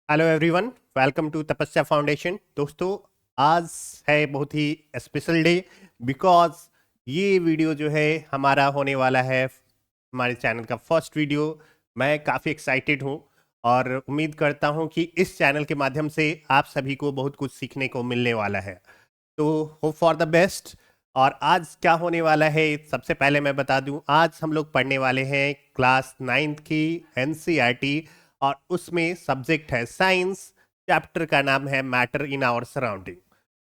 Hello everyone, welcome to तपस्या foundation. दोस्तों, आज है बहुत ही स्पेशल डे बिकॉज ये वीडियो जो है हमारा होने वाला है हमारे चैनल का फर्स्ट वीडियो। मैं काफ़ी एक्साइटेड हूँ और उम्मीद करता हूँ कि इस चैनल के माध्यम से आप सभी को बहुत कुछ सीखने को मिलने वाला है। तो होप फॉर द बेस्ट। और आज क्या होने वाला है, सबसे पहले मैं बता दूं, आज हम लोग पढ़ने वाले हैं क्लास 9th की एनसीईआरटी और उसमें सब्जेक्ट है साइंस। चैप्टर का नाम है मैटर इन आवर सराउंडिंग।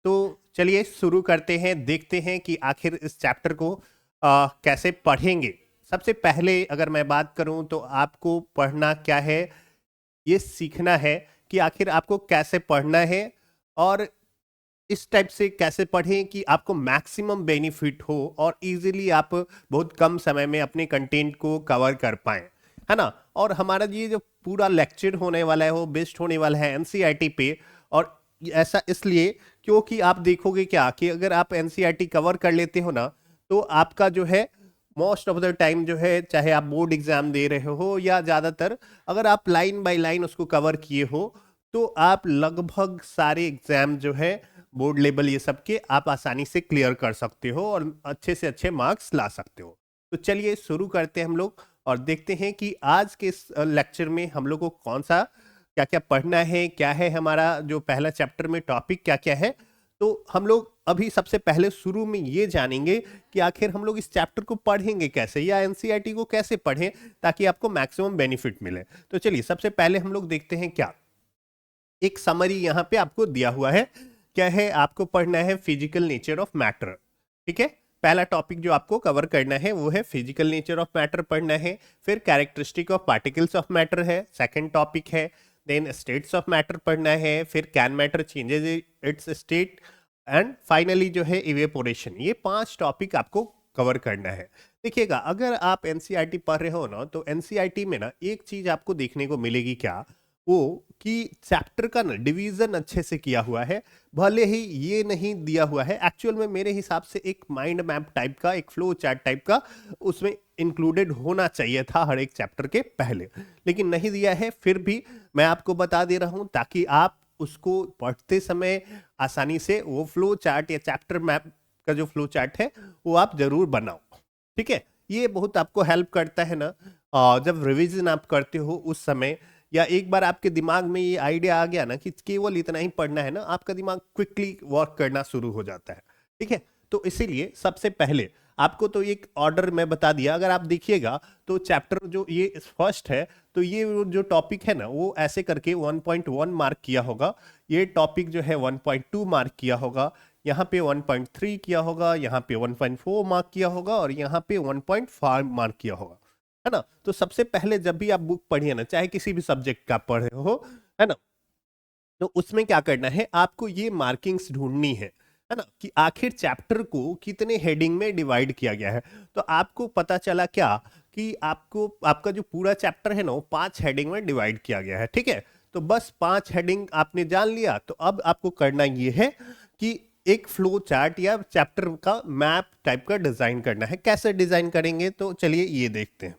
तो चलिए शुरू करते हैं, देखते हैं कि आखिर इस चैप्टर को कैसे पढ़ेंगे। सबसे पहले अगर मैं बात करूं तो आपको पढ़ना क्या है, ये सीखना है कि आखिर आपको कैसे पढ़ना है और इस टाइप से कैसे पढ़ें कि आपको मैक्सिमम बेनिफिट हो और इजीली आप बहुत कम समय में अपने कंटेंट को कवर कर पाएं, है ना। और हमारा ये जो पूरा लेक्चर होने वाला है वो बेस्ड होने वाला है एनसीईआरटी पे। और ऐसा इसलिए क्योंकि आप देखोगे क्या कि अगर आप एनसीईआरटी कवर कर लेते हो ना, तो आपका जो है मोस्ट ऑफ द टाइम जो है, चाहे आप बोर्ड एग्जाम दे रहे हो या ज़्यादातर, अगर आप लाइन बाय लाइन उसको कवर किए हो तो आप लगभग सारे एग्जाम जो है बोर्ड लेवल ये सब के आप आसानी से क्लियर कर सकते हो और अच्छे से अच्छे मार्क्स ला सकते हो। तो चलिए शुरू करते हैं हम लोग और देखते हैं कि आज के इस लेक्चर में हम लोग को कौन सा क्या क्या पढ़ना है, क्या है हमारा जो पहला चैप्टर में टॉपिक क्या क्या है। तो हम लोग अभी सबसे पहले शुरू में ये जानेंगे कि आखिर हम लोग इस चैप्टर को पढ़ेंगे कैसे या एनसीईआरटी को कैसे पढ़ें ताकि आपको मैक्सिमम बेनिफिट मिले। तो चलिए सबसे पहले हम लोग देखते हैं क्या एक समरी यहाँ पे आपको दिया हुआ है। क्या है, आपको पढ़ना है फिजिकल नेचर ऑफ मैटर। ठीक है, पहला टॉपिक जो आपको कवर करना है वो है फिजिकल नेचर ऑफ मैटर पढ़ना है। फिर characteristic of particles of matter है सेकंड टॉपिक है। देन स्टेट्स ऑफ मैटर पढ़ना है। फिर can matter changes it's state and finally जो है इवेपोरेशन। ये 5 टॉपिक आपको कवर करना है। देखिएगा, अगर आप एनसीईआरटी पढ़ रहे हो ना, तो एनसीईआरटी में ना एक चीज आपको देखने को मिलेगी क्या, वो कि चैप्टर का ना डिवीजन अच्छे से किया हुआ है। भले ही ये नहीं दिया हुआ है एक्चुअल में, मेरे हिसाब से एक माइंड मैप टाइप का, एक फ्लो चार्ट टाइप का उसमें इंक्लूडेड होना चाहिए था हर एक चैप्टर के पहले, लेकिन नहीं दिया है। फिर भी मैं आपको बता दे रहा हूं ताकि आप उसको पढ़ते समय आसानी से वो फ्लो चार्ट या चैप्टर मैप का जो फ्लो चार्ट है वो आप जरूर बनाओ। ठीक है, ये बहुत आपको हेल्प करता है ना। जब रिवीजन आप करते हो उस समय, या एक बार आपके दिमाग में ये आइडिया आ गया ना कि केवल इतना ही पढ़ना है ना, आपका दिमाग क्विकली वर्क करना शुरू हो जाता है। ठीक है, तो इसीलिए सबसे पहले आपको तो एक ऑर्डर में बता दिया। अगर आप देखिएगा तो चैप्टर जो ये फर्स्ट है, तो ये जो टॉपिक है ना वो ऐसे करके 1.1 मार्क किया होगा। ये टॉपिक जो है 1.2 मार्क किया होगा। यहाँ पे 1.3 किया होगा, यहाँ पे 1.4 मार्क किया होगा और यहाँ पे 1.5 मार्क किया होगा, है ना। तो सबसे पहले जब भी आप बुक पढ़िए ना, चाहे किसी भी सब्जेक्ट का पढ़ रहे हो, है ना, तो उसमें क्या करना है, आपको ये मार्किंग्स ढूंढनी है ना, कि आखिर चैप्टर को कितने हेडिंग में डिवाइड किया गया है। तो आपको पता चला क्या कि आपको आपका जो पूरा चैप्टर है ना वो 5 हेडिंग में डिवाइड किया गया है। ठीक है, तो बस 5 हेडिंग आपने जान लिया। तो अब आपको करना ये है कि एक फ्लो चार्ट या चैप्टर का मैप टाइप का डिजाइन करना है। कैसे डिजाइन करेंगे, तो चलिए ये देखते हैं।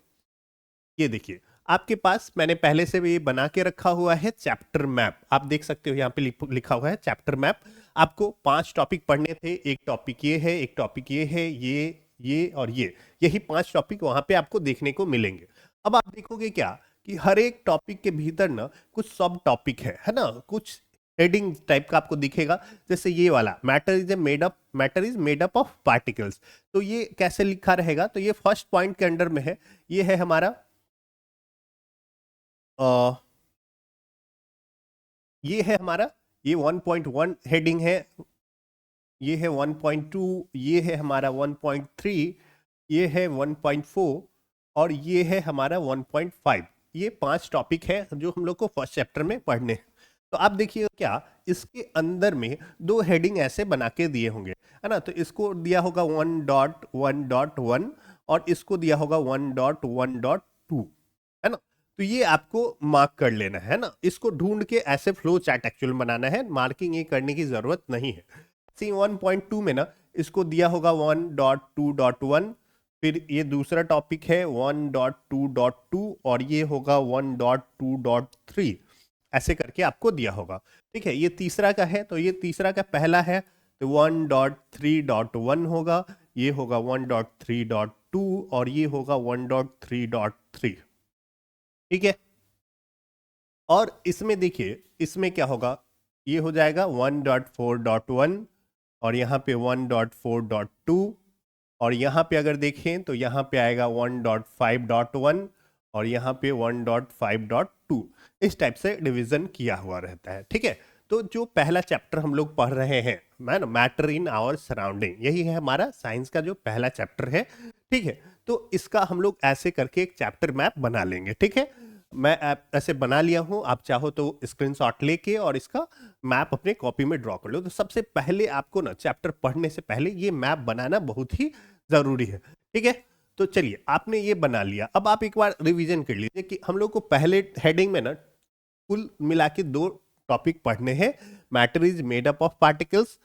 ये देखिए, आपके पास मैंने पहले से भी ये बना के रखा हुआ है चैप्टर मैप। आप देख सकते हो यहाँ पे लिखा हुआ है चैप्टर मैप। आपको 5 टॉपिक पढ़ने थे। एक टॉपिक ये है, एक टॉपिक ये है, ये और ये, यही 5 टॉपिक वहां पे आपको देखने को मिलेंगे। अब आप देखोगे क्या कि हर एक टॉपिक के भीतर ना कुछ सब टॉपिक है ना, कुछ हेडिंग टाइप का आपको दिखेगा। जैसे ये वाला matter is made up of particles, तो ये कैसे लिखा रहेगा, तो ये फर्स्ट पॉइंट के अंडर में है। ये है हमारा अ, ये है हमारा, ये 1.1 हेडिंग है। ये है 1.2, ये है हमारा 1.3, ये है 1.4 और ये है हमारा 1.5। ये 5 टॉपिक है जो हम लोग को फर्स्ट चैप्टर में पढ़ने हैं। तो आप देखिए क्या, इसके अंदर में 2 हेडिंग ऐसे बना के दिए होंगे, है ना। तो इसको दिया होगा 1.1.1 और इसको दिया होगा 1.1.2, है ना। तो ये आपको मार्क कर लेना है ना, इसको ढूंढ के ऐसे फ्लो चार्ट एक्चुअल बनाना है, मार्किंग ये करने की जरूरत नहीं है। सी 1.2 में ना इसको दिया होगा 1.2.1, फिर ये दूसरा टॉपिक है 1.2.2 और ये होगा 1.2.3। ऐसे करके आपको दिया होगा। ठीक है, ये तीसरा का है, तो ये तीसरा का पहला है तो 1.3.1 होगा, ये होगा 1.3.2 और ये होगा 1.3.3। ठीक है, और इसमें देखिए इसमें क्या होगा, ये हो जाएगा 1.4.1 और यहाँ पे 1.4.2 और यहाँ पे अगर देखें तो यहाँ पे आएगा 1.5.1 और यहाँ पे 1.5.2। इस टाइप से डिवीजन किया हुआ रहता है। ठीक है, तो जो पहला चैप्टर हम लोग पढ़ रहे हैं मैटर इन आवर सराउंडिंग, यही है हमारा साइंस का जो पहला चैप्टर है। ठीक है, तो इसका हम लोग ऐसे करके एक चैप्टर मैप बना लेंगे। ठीक है, मैं ऐसे बना लिया हूं, आप चाहो तो स्क्रीनशॉट लेके और इसका मैप अपने कॉपी में ड्रॉ कर लो। तो सबसे पहले आपको ना चैप्टर पढ़ने से पहले ये मैप बनाना बहुत ही जरूरी है। ठीक है, तो चलिए आपने ये बना लिया, अब आप एक बार रिवीजन कर लीजिए कि हम लोग को पहले हेडिंग में ना कुल मिला के 2 टॉपिक पढ़ने हैं। Matter is made up of particles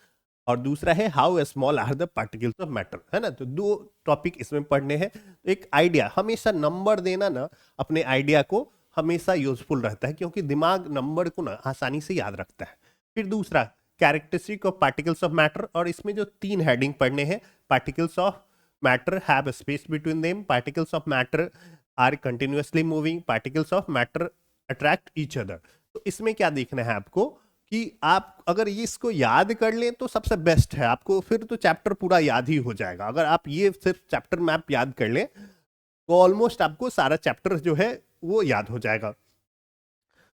और दूसरा है how small are the particles of matter, है ना। तो 2 टॉपिक इसमें पढ़ने हैं। तो एक आइडिया, हमेशा नंबर देना ना अपने आइडिया को हमेशा यूजफुल रहता है, क्योंकि दिमाग नंबर को ना आसानी से याद रखता है। फिर दूसरा characteristic of particles of matter, और इसमें जो 3 हेडिंग पढ़ने हैं, particles of matter have space between them, particles of matter are continuously moving, particles of matter attract each other. तो इसमें क्या देखना है आपको कि आप अगर ये इसको याद कर लें तो सबसे बेस्ट है, आपको फिर तो चैप्टर पूरा याद ही हो जाएगा। अगर आप ये सिर्फ चैप्टर मैप याद कर लें तो ऑलमोस्ट आपको सारा चैप्टर जो है वो याद हो जाएगा।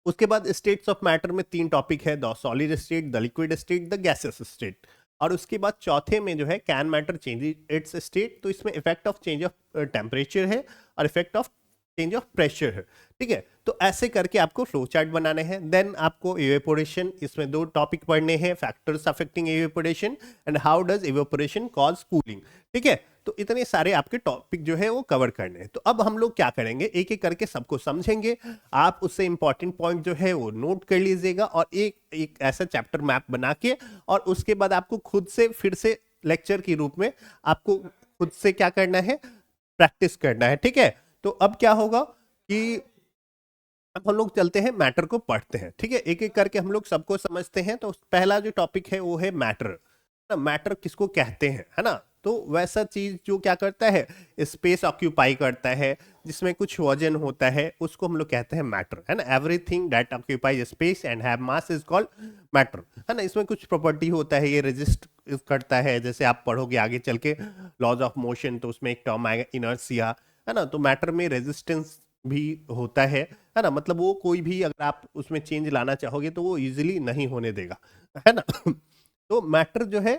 उसके बाद स्टेट्स ऑफ मैटर में 3 टॉपिक है, the solid state, the liquid state, the gases state. और उसके बाद चौथे में जो है can matter change it's state, तो इसमें effect of change of temperature है और effect of change of pressure है। ठीक है, तो ऐसे करके आपको फ्लो चार्ट बनाने हैं। देन आपको इवेपोरेशन, इसमें 2 टॉपिक पढ़ने हैं, factors affecting evaporation and how does evaporation cause cooling. ठीक है, तो इतने सारे आपके टॉपिक जो है वो कवर करने हैं। तो अब हम लोग क्या करेंगे, एक एक करके सबको समझेंगे। आप उससे इंपॉर्टेंट पॉइंट जो है वो नोट कर लीजिएगा और एक एक ऐसा चैप्टर मैप बना के, और उसके बाद आपको खुद से फिर से लेक्चर के रूप में आपको खुद से क्या करना है, प्रैक्टिस करना है। ठीक है, तो अब क्या होगा कि अब हम लोग चलते हैं मैटर को पढ़ते हैं। ठीक है, एक एक करके हम लोग सबको समझते हैं। तो पहला जो टॉपिक है वो है मैटर। मैटर किसको कहते हैं, है ना। तो वैसा चीज जो क्या करता है, स्पेस ऑक्यूपाई करता है, जिसमें कुछ वजन होता है, उसको हम लोग कहते हैं मैटर, है ना। Everything that occupies space and have mass is called matter, है ना। इसमें कुछ प्रॉपर्टी होता है, ये रेजिस्ट करता है, जैसे आप पढ़ोगे आगे चल के लॉज ऑफ मोशन, तो उसमें एक टर्म आएगा इनर्शिया, है ना। तो मैटर में रेजिस्टेंस भी होता है ना। मतलब वो कोई भी अगर आप उसमें चेंज लाना चाहोगे तो वो इजीली नहीं होने देगा, है ना। तो मैटर जो है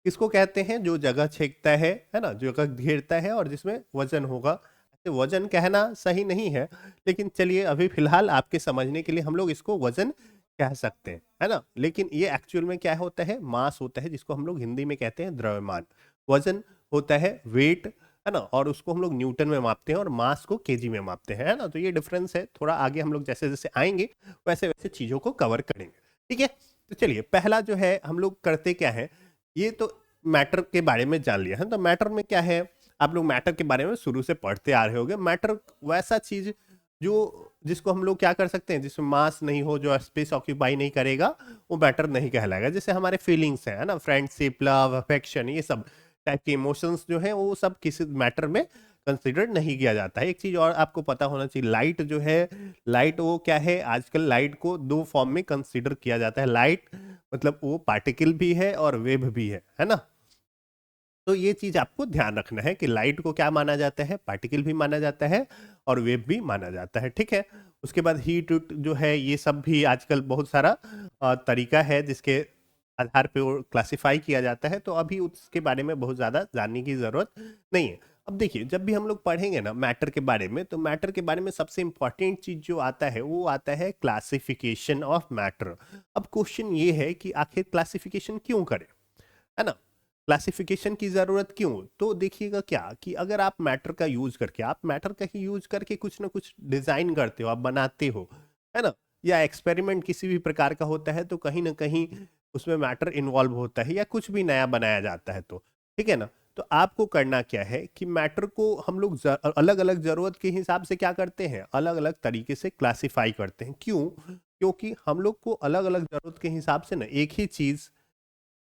किसको कहते हैं, जो जगह छेकता है ना, जो जगह घेरता है और जिसमें वजन होगा। ऐसे वजन कहना सही नहीं है, लेकिन चलिए अभी फिलहाल आपके समझने के लिए हम लोग इसको वजन कह सकते हैं, है ना। लेकिन ये एक्चुअल में क्या होता है, मास होता है, जिसको हम लोग हिंदी में कहते हैं द्रव्यमान। वजन होता है वेट, है ना, और उसको हम लोग न्यूटन में मापते हैं और मास को केजी में मापते हैं, है ना। तो ये डिफरेंस है, थोड़ा आगे हम लोग जैसे जैसे आएंगे वैसे वैसे चीजों को कवर करेंगे। ठीक है, तो चलिए पहला जो है हम लोग करते क्या है, ये तो मैटर के बारे में जान लिया है। तो मैटर में क्या है, आप लोग मैटर के बारे में शुरू से पढ़ते आ रहे होंगे। मैटर वैसा चीज जो जिसको हम लोग क्या कर सकते हैं, जिसमें मास नहीं हो, जो स्पेस ऑक्यूपाई नहीं करेगा, वो मैटर नहीं कहलाएगा। जैसे हमारे फीलिंग्स है ना, फ्रेंडशिप, लव, अफेक्शन, ये सब टाइप के इमोशंस जो है वो सब किसी मैटर में कंसिडर नहीं किया जाता है। एक चीज और आपको पता होना चाहिए, लाइट जो है, लाइट वो क्या है, आजकल लाइट को 2 फॉर्म में कंसिडर किया जाता है। लाइट मतलब वो पार्टिकल भी है और वेव भी है ना। तो ये चीज आपको ध्यान रखना है कि लाइट को क्या माना जाता है, पार्टिकल भी माना जाता है और वेव भी माना जाता है। ठीक है, उसके बाद हीट जो है, ये सब भी आजकल बहुत सारा तरीका है जिसके आधार पे वो क्लासिफाई किया जाता है। तो अभी उसके बारे में बहुत ज्यादा जानने की जरूरत नहीं है। अब देखिए, जब भी हम लोग पढ़ेंगे ना मैटर के बारे में, तो मैटर के बारे में सबसे इंपॉर्टेंट चीज जो आता है वो आता है क्लासिफिकेशन ऑफ मैटर। अब क्वेश्चन ये है कि आखिर क्लासिफिकेशन क्यों करें, है ना। क्लासिफिकेशन की जरूरत क्यों, तो देखिएगा क्या कि अगर आप मैटर का यूज करके, आप मैटर का ही यूज करके कुछ ना कुछ डिजाइन करते हो, आप बनाते हो, है ना, या एक्सपेरिमेंट किसी भी प्रकार का होता है, तो कहीं ना कहीं उसमें मैटर इन्वॉल्व होता है, या कुछ भी नया बनाया जाता है। तो ठीक है ना, तो आपको करना क्या है कि मैटर को हम लोग अलग अलग जरूरत के हिसाब से क्या करते हैं, अलग अलग तरीके से क्लासिफाई करते हैं। क्यों, क्योंकि हम लोग को अलग अलग जरूरत के हिसाब से ना एक ही चीज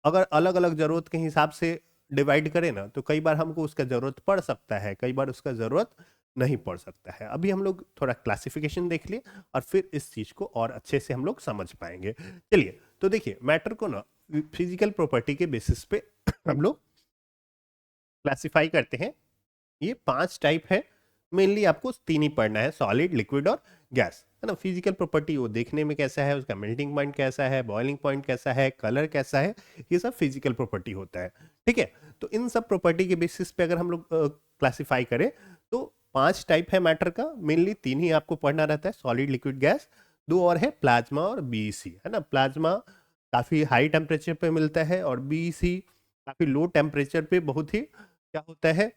अगर अलग अलग जरूरत के हिसाब से डिवाइड करें ना, तो कई बार हमको उसका जरूरत पड़ सकता है, कई बार उसका जरूरत नहीं पड़ सकता है। अभी हम लोग थोड़ा क्लासिफिकेशन देख लिए और फिर इस चीज को और अच्छे से हम लोग समझ पाएंगे। चलिए, तो देखिए मैटर को ना फिजिकल प्रॉपर्टी के बेसिस पे हम लोग क्लासिफाई करते हैं। ये 5 टाइप है, मेनली आपको 3 ही पढ़ना है, सॉलिड, लिक्विड और गैस, है ना। फिजिकल प्रॉपर्टी वो देखने में कैसा है, उसका मेल्टिंग पॉइंट कैसा है, बॉइलिंग पॉइंट कैसा है, कलर कैसा है, ये सब फिजिकल प्रॉपर्टी होता है। ठीक है, तो इन सब प्रॉपर्टी के बेसिस पे अगर हम लोग क्लासिफाई करें तो 5 टाइप है मैटर का, मेनली 3 ही आपको पढ़ना रहता है, सॉलिड, लिक्विड, गैस। 2 और है प्लाज्मा और बीईसी, है ना। प्लाज्मा काफी हाई टेम्परेचर पे मिलता है और बीईसी काफी लो टेम्परेचर पे, बहुत ही क्या होता है,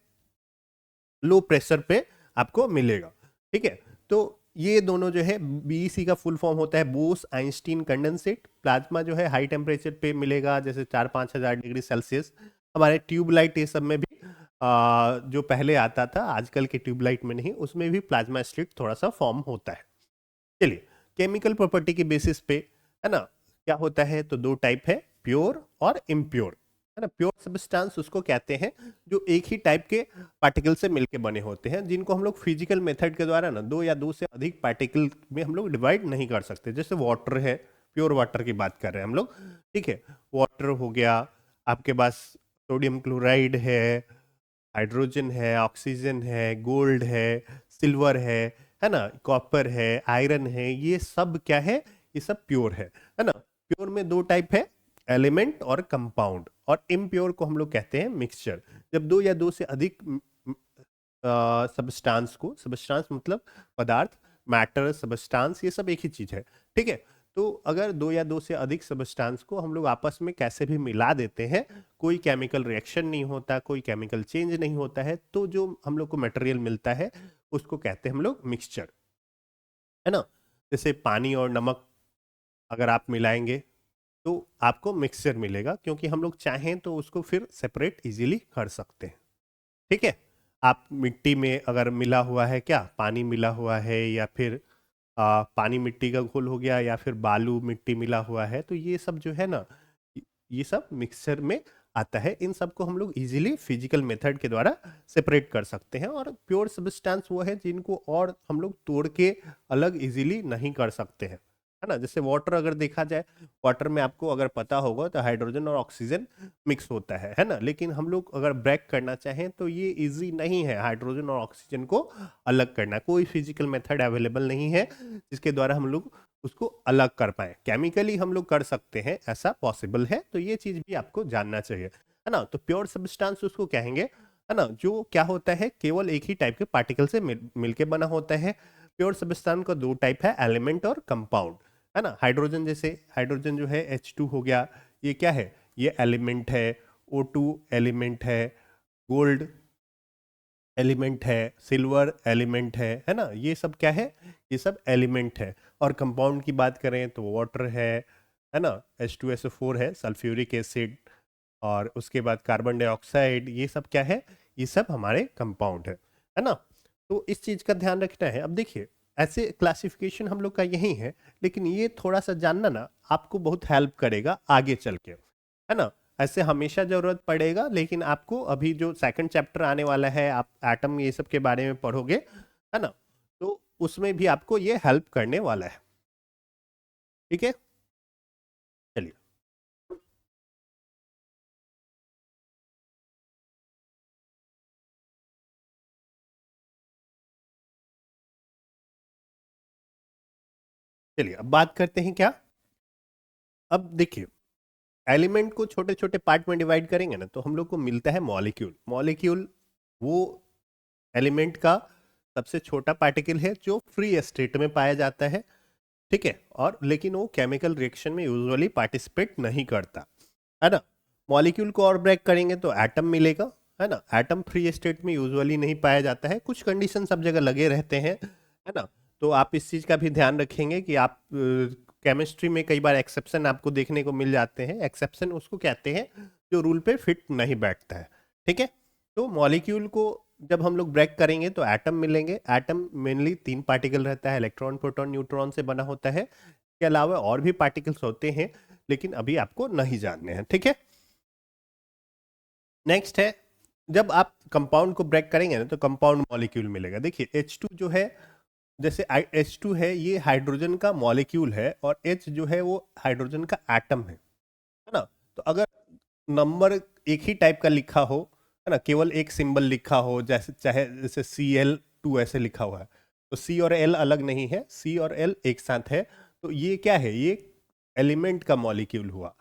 लो प्रेशर पे आपको मिलेगा। ठीक है, तो ये दोनों जो है, बीईसी का फुल फॉर्म होता है बोस आइंस्टीन कंडेंसेट। प्लाज्मा जो है हाई टेम्परेचर पे मिलेगा, जैसे 4-5 हज़ार डिग्री सेल्सियस। हमारे ट्यूबलाइट ये सब में भी जो पहले आता था, आजकल के ट्यूबलाइट में नहीं, उसमें भी प्लाज्मा स्लिट थोड़ा सा फॉर्म होता है। चलिए, केमिकल प्रॉपर्टी के बेसिस पे, है ना, क्या होता है, तो 2 टाइप है, प्योर और इम्प्योर, है ना। प्योर सब्सटेंस उसको कहते हैं जो एक ही टाइप के पार्टिकल से मिलके बने होते हैं, जिनको हम लोग फिजिकल मेथड के द्वारा ना 2 या 2 से अधिक पार्टिकल में हम लोग डिवाइड नहीं कर सकते। जैसे वाटर है, प्योर वाटर की बात कर रहे हैं हम लोग। ठीक है, वाटर हो गया, आपके पास सोडियम क्लोराइड है, हाइड्रोजन है, ऑक्सीजन है, गोल्ड है, सिल्वर है ना, कॉपर है, आयरन है, ये सब क्या है, ये सब प्योर है ना। प्योर में 2 टाइप है, एलिमेंट और कंपाउंड। और इम्प्योर को हम लोग कहते हैं मिक्सचर। जब 2 या 2 से अधिक सबस्टांस को, सबस्टांस मतलब पदार्थ, मैटर, सबस्टांस, ये सब एक ही चीज है। ठीक है, तो अगर 2 या 2 से अधिक सबस्टांस को हम लोग आपस में कैसे भी मिला देते हैं, कोई केमिकल रिएक्शन नहीं होता, कोई केमिकल चेंज नहीं होता है, तो जो हम लोग को मटेरियल मिलता है उसको कहते हैं हम लोग मिक्सचर, है ना। जैसे पानी और नमक अगर आप मिलाएंगे तो आपको मिक्सचर मिलेगा, क्योंकि हम लोग चाहें तो उसको फिर सेपरेट इजीली कर सकते हैं। ठीक है, आप मिट्टी में अगर मिला हुआ है, क्या पानी मिला हुआ है, या फिर पानी मिट्टी का घोल हो गया, या फिर बालू मिट्टी मिला हुआ है, तो ये सब जो है ना, ये सब मिक्सचर में आता है। इन सब को हम लोग इजीली फिजिकल मेथड के द्वारा सेपरेट कर सकते हैं। और प्योर सब्सटेंस वो है जिनको और हम लोग तोड़ के अलग इजीली नहीं कर सकते हैं, है ना। जैसे वाटर अगर देखा जाए, वाटर में आपको अगर पता होगा तो हाइड्रोजन और ऑक्सीजन मिक्स होता है ना। लेकिन हम लोग अगर ब्रेक करना चाहें तो ये इजी नहीं है, हाइड्रोजन और ऑक्सीजन को अलग करना। कोई फिजिकल मेथड अवेलेबल नहीं है जिसके द्वारा हम लोग उसको अलग कर पाए। केमिकली हम लोग कर सकते हैं, ऐसा पॉसिबल है, तो ये चीज भी आपको जानना चाहिए, है ना। तो प्योर सब्सटेंस उसको कहेंगे, है ना, जो क्या होता है, केवल एक ही टाइप के पार्टिकल से मिलके बना होता है। प्योर सब्सटेंस का 2 टाइप है, एलिमेंट और कंपाउंड, है ना। हाइड्रोजन, जैसे हाइड्रोजन जो है H2 हो गया, ये क्या है, ये एलिमेंट है। O2 एलिमेंट है, गोल्ड एलिमेंट है, सिल्वर एलिमेंट है ना। ये सब क्या है, ये सब एलिमेंट है। और कंपाउंड की बात करें तो वाटर है ना, H2SO4 है, सल्फ्यूरिक एसिड, और उसके बाद कार्बन डाइऑक्साइड, ये सब क्या है, ये सब हमारे कंपाउंड है ना। तो इस चीज का ध्यान रखना है। अब देखिए, ऐसे क्लासिफिकेशन हम लोग का यही है, लेकिन ये थोड़ा सा जानना ना आपको बहुत हेल्प करेगा आगे चल के, है ना। ऐसे हमेशा जरूरत पड़ेगा, लेकिन आपको अभी जो सेकंड चैप्टर आने वाला है, आप एटम ये सब के बारे में पढ़ोगे, है ना, तो उसमें भी आपको ये हेल्प करने वाला है। ठीक है, चलिए, चलिए अब बात करते हैं क्या। अब देखिए, एलिमेंट को छोटे छोटे पार्ट में डिवाइड करेंगे ना, तो हम लोग को मिलता है मॉलिक्यूल। मॉलिक्यूल वो एलिमेंट का सबसे छोटा पार्टिकल है जो फ्री स्टेट में पाया जाता है। ठीक है, और लेकिन वो केमिकल रिएक्शन में यूजुअली पार्टिसिपेट नहीं करता, है ना। मॉलिक्यूल को और ब्रेक करेंगे तो एटम मिलेगा, है ना। एटम फ्री स्टेट में यूजुअली नहीं पाया जाता है, कुछ कंडीशन सब जगह लगे रहते हैं, है ना। तो आप इस चीज का भी ध्यान रखेंगे कि आप केमिस्ट्री में कई बार एक्सेप्शन आपको देखने को मिल जाते हैं। एक्सेप्शन उसको कहते हैं जो रूल पे फिट नहीं बैठता है। ठीक है, तो मॉलिक्यूल को जब हम लोग ब्रेक करेंगे तो एटम मिलेंगे। एटम मेनली 3 पार्टिकल रहता है, इलेक्ट्रॉन, प्रोटॉन, न्यूट्रॉन से बना होता है। के अलावा और भी पार्टिकल्स होते हैं, लेकिन अभी आपको नहीं जानने हैं, ठीक है। नेक्स्ट है, जब आप कंपाउंड को ब्रेक करेंगे ना तो कंपाउंड मॉलिक्यूल मिलेगा। देखिए H2 जो है, जैसे H2 है, ये हाइड्रोजन का मॉलिक्यूल है, और H जो है वो हाइड्रोजन का एटम है ना। तो अगर नंबर एक ही टाइप का लिखा हो, है ना, केवल एक सिंबल लिखा हो, जैसे चाहे जैसे Cl2 ऐसे लिखा हुआ है, तो C और L अलग नहीं है, C और L एक साथ है, तो ये क्या है, ये एलिमेंट का मॉलिक्यूल हुआ,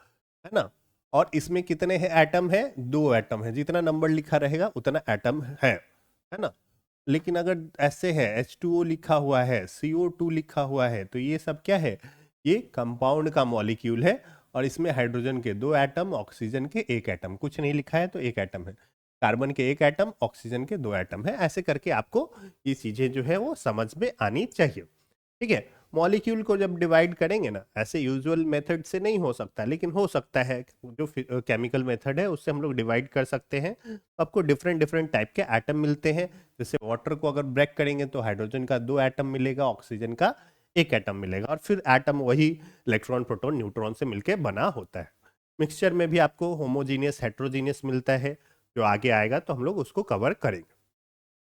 है ना। और इसमें कितने हैं एटम है, 2 एटम है, जितना नंबर लिखा रहेगा उतना एटम है ना। लेकिन अगर ऐसे है H2O लिखा हुआ है, CO2 लिखा हुआ है, तो ये सब क्या है, ये कंपाउंड का मॉलिक्यूल है, और इसमें हाइड्रोजन के 2 एटम, ऑक्सीजन के 1 एटम, कुछ नहीं लिखा है तो 1 एटम है, कार्बन के 1 एटम, ऑक्सीजन के 2 एटम है। ऐसे करके आपको ये चीजें जो है वो समझ में आनी चाहिए, ठीक है। मॉलिक्यूल को जब डिवाइड करेंगे ना, ऐसे यूजुअल मेथड से नहीं हो सकता, लेकिन हो सकता है, जो केमिकल मेथड है उससे हम लोग डिवाइड कर सकते हैं। आपको डिफरेंट डिफरेंट टाइप के एटम मिलते हैं। जैसे वाटर को अगर ब्रेक करेंगे तो हाइड्रोजन का 2 एटम मिलेगा, ऑक्सीजन का 1 एटम मिलेगा, और फिर एटम वही इलेक्ट्रॉन, प्रोटॉन, न्यूट्रॉन से मिलके बना होता है। मिक्सचर में भी आपको होमोजीनियस, हेट्रोजीनियस मिलता है, जो आगे आएगा तो हम लोग उसको कवर करेंगे।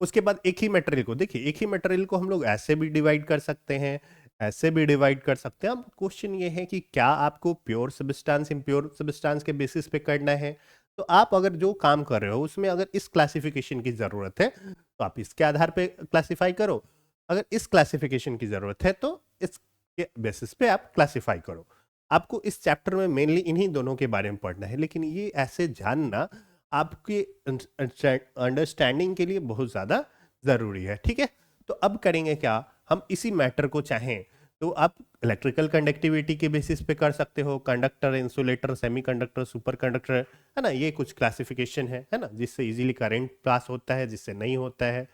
उसके बाद एक ही मटेरियल को, देखिए एक ही मटेरियल को हम लोग ऐसे भी डिवाइड कर सकते हैं, ऐसे भी डिवाइड कर सकते हैं। अब क्वेश्चन ये है कि क्या आपको प्योर सब्सटेंस, इम्प्योर सब्सटेंस के बेसिस पे करना है। तो आप अगर जो काम कर रहे हो उसमें अगर इस क्लासिफिकेशन की जरूरत है तो आप इसके आधार पे क्लासिफाई करो, अगर इस क्लासिफिकेशन की जरूरत है तो इसके बेसिस पे आप क्लासिफाई करो। आपको इस चैप्टर में मेनली इन्हीं दोनों के बारे में पढ़ना है, लेकिन ये ऐसे जानना आपके अंडरस्टैंडिंग के लिए बहुत ज़्यादा ज़रूरी है, ठीक है। तो अब करेंगे क्या, हम इसी मैटर को चाहें तो आप इलेक्ट्रिकल कंडक्टिविटी के बेसिस पे कर सकते हो, conductor, insulator, semiconductor, super conductor, है ना, ये कुछ क्लासिफिकेशन है ना, जिससे इजीली करंट पास होता है, जिससे नहीं होता है,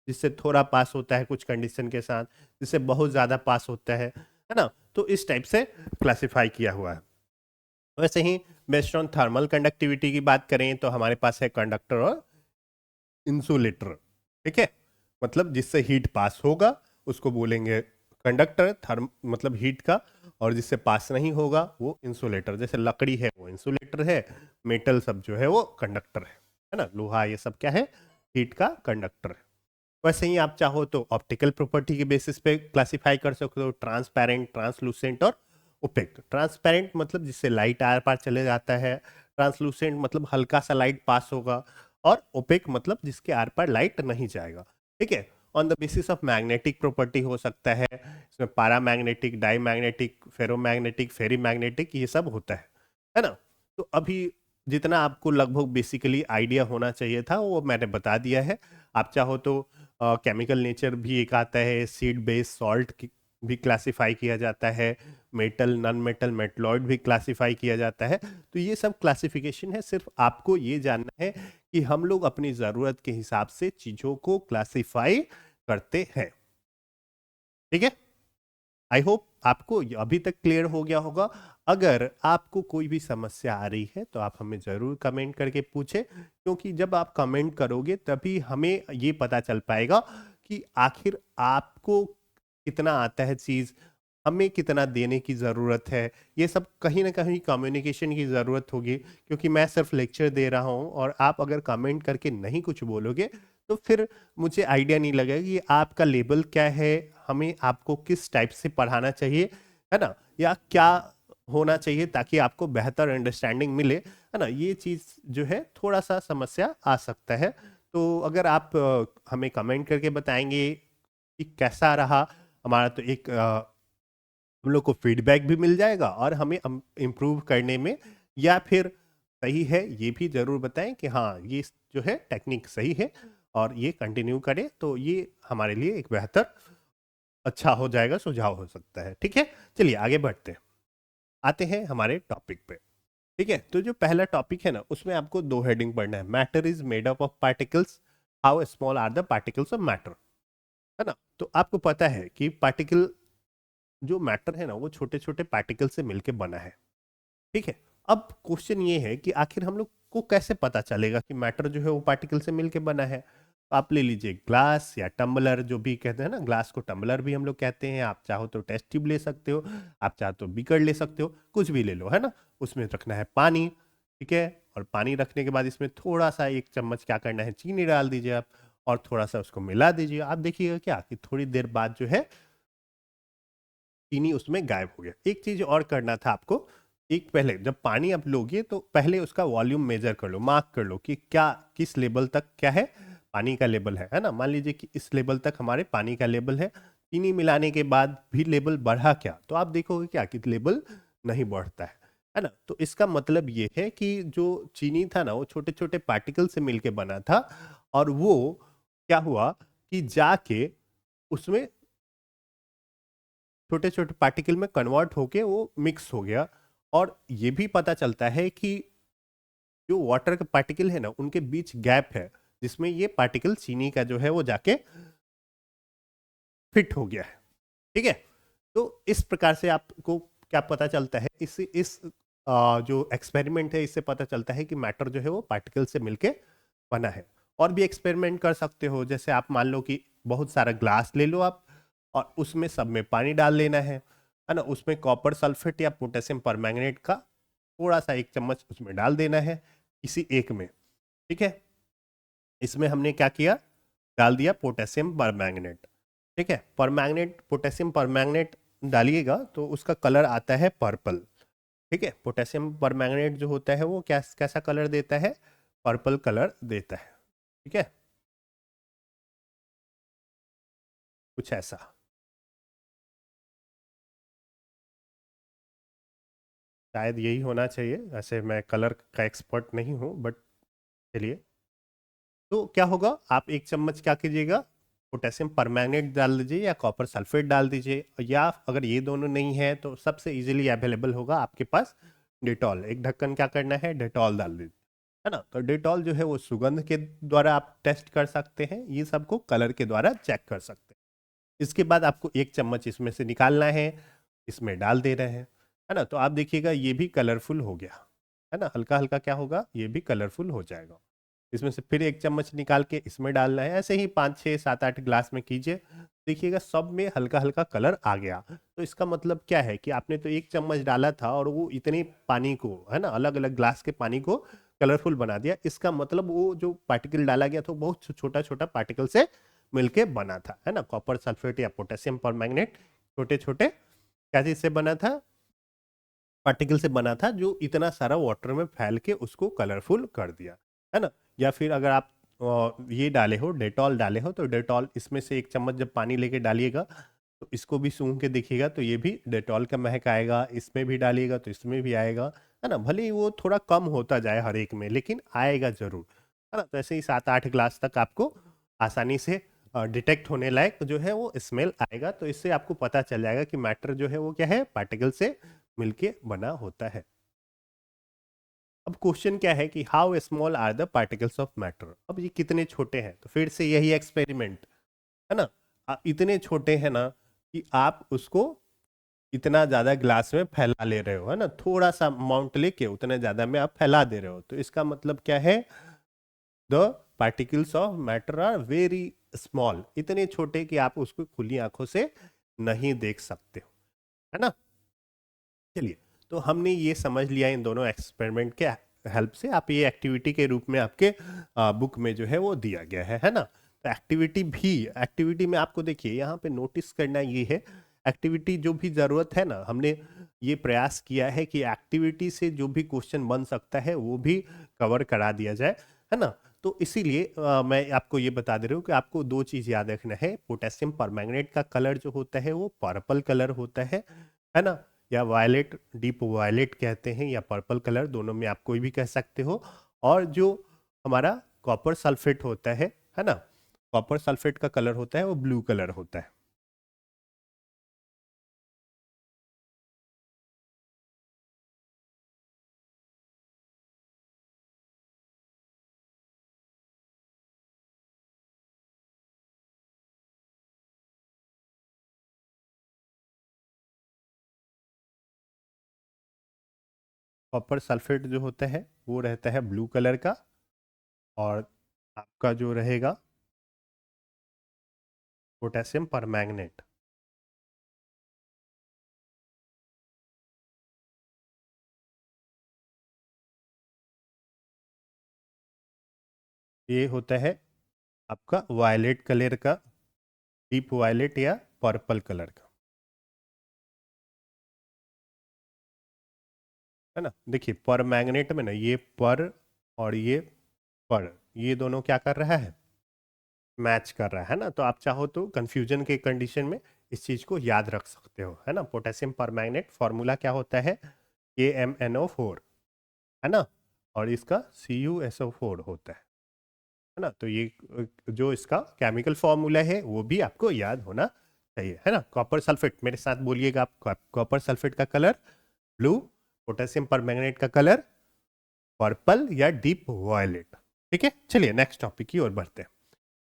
जिससे थोड़ा पास होता है कुछ कंडीशन के साथ, जिससे बहुत ज़्यादा पास होता है ना। तो इस टाइप से क्लासिफाई किया हुआ है। वैसे ही बेस्ड ऑन थर्मल कंडक्टिविटी की बात करें तो हमारे पास है कंडक्टर और इंसुलेटर, ठीक है। मतलब जिससे हीट पास होगा उसको बोलेंगे कंडक्टर, थर्म मतलब हीट का, और जिससे पास नहीं होगा वो इंसुलेटर। जैसे लकड़ी है वो इंसुलेटर है, मेटल सब जो है वो कंडक्टर है ना, लोहा ये सब क्या है, हीट का कंडक्टर है। वैसे ही आप चाहो तो ऑप्टिकल प्रॉपर्टी के बेसिस पे क्लासिफाई कर सकते हो, ट्रांसपेरेंट, ट्रांसलूसेंट और ओपेक। ट्रांसपेरेंट मतलब जिससे लाइट आर पार चले जाता है, ट्रांसलूसेंट मतलब हल्का सा लाइट पास होगा, और ओपेक मतलब जिसके आर पार लाइट नहीं जाएगा, ठीक है। On the basis of magnetic property हो सकता है, इसमें पैरामैग्नेटिक, डाईमैग्नेटिक, फेरोमैग्नेटिक, फेरीमैग्नेटिक, ये सब होता है ना। तो अभी जितना आपको लगभग बेसिकली आइडिया होना चाहिए था वो मैंने बता दिया है। आप चाहो तो केमिकल नेचर भी एक आता है, सीड बेस सॉल्ट भी क्लासिफाई किया जाता है, मेटल, नॉन मेटल, मेटलॉइड भी क्लासिफाई किया जाता है। तो ये सब क्लासिफिकेशन है, सिर्फ आपको ये जानना है कि हम लोग अपनी ज़रूरत के हिसाब से चीज़ों को क्लासिफाई करते हैं, ठीक है। आई होप आपको अभी तक क्लियर हो गया होगा। अगर आपको कोई भी समस्या आ रही है तो आप हमें ज़रूर कमेंट करके पूछें, क्योंकि जब आप कमेंट करोगे तभी हमें ये पता चल पाएगा कि आखिर आपको कितना आता है चीज़, हमें कितना देने की ज़रूरत है। ये सब कहीं ना कहीं कम्युनिकेशन की ज़रूरत होगी, क्योंकि मैं सिर्फ लेक्चर दे रहा हूँ और आप अगर कमेंट करके नहीं कुछ बोलोगे तो फिर मुझे आइडिया नहीं लगेगा कि आपका लेवल क्या है, हमें आपको किस टाइप से पढ़ाना चाहिए, है ना, या क्या होना चाहिए ताकि आपको बेहतर अंडरस्टैंडिंग मिले, है ना। ये चीज़ जो है थोड़ा सा समस्या आ सकता है। तो अगर आप हमें कमेंट करके बताएंगे कि कैसा रहा हमारा, तो एक हम लोग को फीडबैक भी मिल जाएगा और हमें इम्प्रूव करने में, या फिर सही है ये भी जरूर बताएं कि हाँ ये जो है टेक्निक सही है और ये कंटिन्यू करें, तो ये हमारे लिए एक बेहतर अच्छा हो जाएगा, सुझाव हो सकता है, ठीक है। चलिए आगे बढ़ते हैं, आते हैं हमारे टॉपिक पे, ठीक है। तो जो पहला टॉपिक है ना उसमें आपको 2 हेडिंग पढ़ना है, matter is made up of particles, how small are the particles of matter, है ना। तो आपको पता है कि पार्टिकल, जो मैटर है ना वो छोटे छोटे पार्टिकल से मिलके बना है, ठीक है। अब क्वेश्चन ये है कि आखिर हम लोग को कैसे पता चलेगा कि मैटर जो है वो पार्टिकल से मिलके बना है। आप ले लीजिए ग्लास या टम्बलर, जो भी कहते हैं ना, ग्लास को टम्बलर भी हम लोग कहते हैं। आप चाहो तो टेस्ट ट्यूब ले सकते हो, आप चाहो तो बीकर ले सकते हो, कुछ भी ले लो, है ना। उसमें रखना है पानी, ठीक है। और पानी रखने के बाद इसमें थोड़ा सा 1 चम्मच क्या करना है, चीनी डाल दीजिए आप, और थोड़ा सा उसको मिला दीजिए। आप देखिएगा क्या कि थोड़ी देर बाद जो है चीनी उसमें गायब हो गया। एक चीज और करना था आपको, एक पहले जब पानी आप लोगे तो पहले उसका वॉल्यूम मेजर कर लो, मार्क कर लो कि क्या किस लेवल तक क्या है, पानी का लेवल है ना। मान लीजिए कि इस लेवल तक हमारे पानी का लेवल है। चीनी मिलाने के बाद भी लेवल बढ़ा क्या, तो आप देखोगे क्या कि लेवल नहीं बढ़ता है ना। तो इसका मतलब ये है कि जो चीनी था ना वो छोटे छोटे पार्टिकल से मिलके बना था, और वो क्या हुआ कि जाके उसमें छोटे छोटे पार्टिकल में कन्वर्ट होके वो मिक्स हो गया। और ये भी पता चलता है कि जो वाटर के पार्टिकल है ना उनके बीच गैप है, जिसमें ये पार्टिकल चीनी का जो है वो जाके फिट हो गया है, ठीक है। तो इस प्रकार से आपको क्या पता चलता है, इस जो एक्सपेरिमेंट है इससे पता चलता है कि मैटर जो है वो पार्टिकल से मिलके बना है। और भी एक्सपेरिमेंट कर सकते हो, जैसे आप मान लो कि बहुत सारा ग्लास ले लो आप, और उसमें सब में पानी डाल लेना है ना। उसमें कॉपर सल्फेट या पोटेशियम परमैंगनेट का थोड़ा सा 1 चम्मच उसमें डाल देना है, किसी एक में, ठीक है। इसमें हमने क्या किया, डाल दिया पोटेशियम परमैंगनेट, ठीक है। परमैंगनेट, पोटेशियम परमैंगनेट डालिएगा तो उसका कलर आता है पर्पल, ठीक है। पोटेशियम परमैंगनेट जो होता है वो कैसा कलर देता है, पर्पल कलर देता है, ठीक है, कुछ ऐसा। शायद यही होना चाहिए, वैसे मैं कलर का एक्सपर्ट नहीं हूँ, बट चलिए। तो क्या होगा, आप 1 चम्मच क्या कीजिएगा, पोटेशियम परमैंगनेट डाल दीजिए या कॉपर सल्फेट डाल दीजिए, या अगर ये दोनों नहीं है तो सबसे इजीली अवेलेबल होगा आपके पास डेटॉल। एक ढक्कन क्या करना है, डेटॉल डाल दीजिए, है ना। तो डेटॉल जो है वो सुगंध के द्वारा आप टेस्ट कर सकते हैं, ये सबको कलर के द्वारा चेक कर सकते हैं। इसके बाद आपको 1 चम्मच इसमें से निकालना है, इसमें डाल दे रहे हैं, है ना। तो आप देखिएगा ये भी कलरफुल हो गया, है ना। हल्का हल्का क्या होगा, ये भी कलरफुल हो जाएगा। इसमें से फिर 1 चम्मच निकाल के इसमें डालना है, ऐसे ही 5 6 7 8 ग्लास में कीजिए। देखिएगा सब में हल्का हल्का कलर आ गया। तो इसका मतलब क्या है कि आपने तो 1 चम्मच डाला था और वो इतने पानी को, है ना, अलग अलग ग्लास के पानी को कलरफुल बना दिया। इसका मतलब वो जो पार्टिकल डाला गया था वो बहुत छोटा छोटा पार्टिकल से मिलके बना था, है ना। कॉपर सल्फेट या पोटेशियम परमैंगनेट छोटे छोटे क्या चीज से बना था, पार्टिकल से बना था, जो इतना सारा वाटर में फैल के उसको कलरफुल कर दिया, है ना। या फिर अगर आप ये डाले हो, डेटॉल डाले हो, तो डेटॉल इसमें से 1 चम्मच जब पानी लेके डालिएगा तो इसको भी सूंघ के देखिएगा तो ये भी डेटॉल का महक आएगा। इसमें भी डालिएगा तो इसमें भी आएगा, है ना। भले ही वो थोड़ा कम होता जाए हर एक में, लेकिन आएगा जरूर, है ना। तो ऐसे ही 7 8 ग्लास तक आपको आसानी से डिटेक्ट होने लायक जो है वो स्मेल आएगा। तो इससे आपको पता चल जाएगा कि मैटर जो है वो क्या है, पार्टिकल से मिलके बना होता है। अब क्वेश्चन क्या है कि how small are the particles of matter. अब ये कितने छोटे हैं, तो फिर से यही एक्सपेरिमेंट, है ना। इतने छोटे हैं ना कि आप उसको इतना ज्यादा ग्लास में फैला ले रहे हो, है ना। थोड़ा सा अमाउंट लेके उतने ज्यादा में आप फैला दे रहे हो। तो इसका मतलब क्या है, the particles of matter are very small, इतने छोटे कि आप उसको खुली आंखों से नहीं देख सकते हो, है ना। चलिए, तो हमने ये समझ लिया इन दोनों एक्सपेरिमेंट के हेल्प से। आप ये एक्टिविटी के रूप में आपके बुक में जो है वो दिया गया है ना। तो एक्टिविटी में आपको देखिए यहाँ पे नोटिस करना ये है, एक्टिविटी जो भी ज़रूरत है ना, हमने ये प्रयास किया है कि एक्टिविटी से जो भी क्वेश्चन बन सकता है वो भी कवर करा दिया जाए, है ना। तो इसीलिए मैं आपको ये बता दे रहा हूँ कि आपको दो चीज़ याद रखना है। पोटेशियम परमैंगनेट का कलर जो होता है वो पर्पल कलर होता है ना, या वायलेट, डीप वायलेट कहते हैं, या पर्पल कलर, दोनों में आप कोई भी कह सकते हो। और जो हमारा कॉपर सल्फेट होता है ना, कॉपर सल्फेट का कलर होता है वो ब्लू कलर होता है। कॉपर सल्फेट जो होता है वो रहता है ब्लू कलर का, और आपका जो रहेगा पोटेशियम परमैंगनेट। ये होता है आपका वायलेट कलर का, डीप वायलेट या पर्पल कलर का, है ना। देखिए पर मैग्नेट में ना ये पर और ये पर, ये दोनों क्या कर रहा है, मैच कर रहा है ना। तो आप चाहो तो कंफ्यूजन के कंडीशन में इस चीज को याद रख सकते हो, है ना। पोटेशियम पर मैग्नेट फॉर्मूला क्या होता है, KMnO4, है ना, और इसका CuSO4 होता है ना। तो ये जो इसका केमिकल फॉर्मूला है वो भी आपको याद होना चाहिए, है ना। कॉपर सल्फेट, मेरे साथ बोलिएगा आप, कॉपर सल्फेट का कलर ब्लू, पोटेशियम परमैंगनेट का कलर पर्पल या डीप वायलेट। ठीक है, चलिए नेक्स्ट टॉपिक की ओर बढ़ते हैं।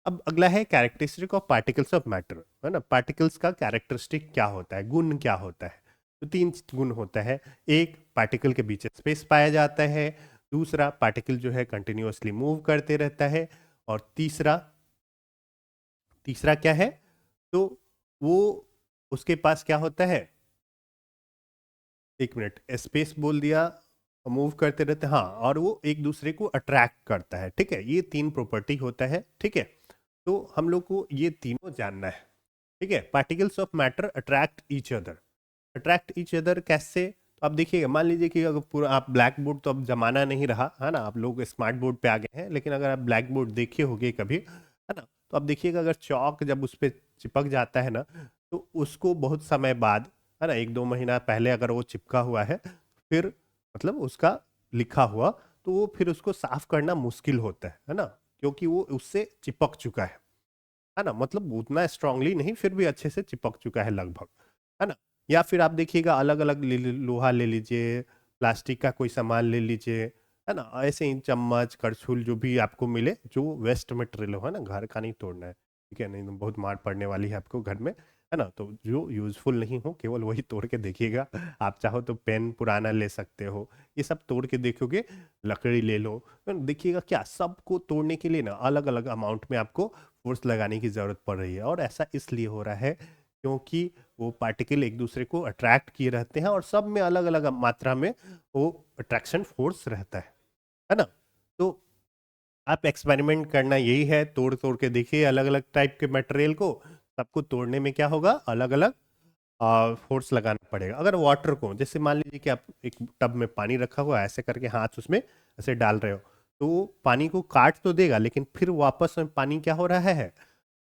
अब अगला है characteristic of particles of matter, है ना। पार्टिकल्स का कैरेक्टरिस्टिक क्या होता है, गुण क्या होता है। तो तीन गुण होता है। एक, पार्टिकल के बीच स्पेस पाया जाता है। दूसरा, पार्टिकल जो है कंटिन्यूअसली मूव करते रहता है। और तीसरा, तीसरा क्या है, तो वो उसके पास क्या होता है, एक मिनट, स्पेस बोल दिया, मूव करते रहते हैं, हाँ, और वो एक दूसरे को अट्रैक्ट करता है। ठीक है, ये तीन प्रॉपर्टी होता है। ठीक है, तो हम लोग को ये तीनों जानना है। ठीक है, particles of matter attract each other. Attract each other कैसे, तो आप देखिएगा, मान लीजिए कि अगर पूरा आप ब्लैक बोर्ड, तो अब जमाना नहीं रहा है ना, आप लोग स्मार्ट बोर्ड पे आ गए हैं, लेकिन अगर आप ब्लैक बोर्ड देखे होगे कभी, है ना, तो आप देखिएगा अगर चौक जब उस पर चिपक जाता है ना, तो उसको बहुत समय बाद, है ना, 1-2 महीना पहले अगर वो चिपका हुआ है, फिर मतलब उसका लिखा हुआ, तो वो फिर उसको साफ करना मुश्किल होता है ना, क्योंकि वो उससे चिपक चुका है ना। मतलब उतना स्ट्रांगली नहीं, फिर भी अच्छे से चिपक चुका है लगभग, है ना। या फिर आप देखिएगा अलग अलग लोहा ले लीजिए, प्लास्टिक का कोई सामान ले लीजिए, है ना, ऐसे ही चम्मच करछुल जो भी आपको मिले, जो वेस्ट मटेरियल हो, है ना, घर का नहीं तोड़ना है, ठीक है, नहीं तो बहुत मार पड़ने वाली है आपको घर में, है ना। तो जो यूजफुल नहीं हो केवल वही तोड़ के देखिएगा। आप चाहो तो पेन पुराना ले सकते हो, ये सब तोड़ के देखोगे। लकड़ी ले लो, देखिएगा क्या सबको तोड़ने के लिए ना अलग अलग अमाउंट में आपको फोर्स लगाने की जरूरत पड़ रही है। और ऐसा इसलिए हो रहा है क्योंकि वो पार्टिकल एक दूसरे को अट्रैक्ट किए रहते हैं, और सब में अलग अलग मात्रा में वो अट्रैक्शन फोर्स रहता है ना। तो आप एक्सपेरिमेंट करना यही है, तोड़ तोड़ के देखिए अलग अलग टाइप के मटेरियल को, सबको तोड़ने में क्या होगा, अलग अलग फोर्स लगाना पड़ेगा। अगर वाटर को, जैसे मान लीजिए कि आप एक टब में पानी रखा हुआ है, ऐसे करके हाथ उसमें ऐसे डाल रहे हो, तो वो पानी को काट तो देगा, लेकिन फिर वापस में पानी क्या हो रहा है,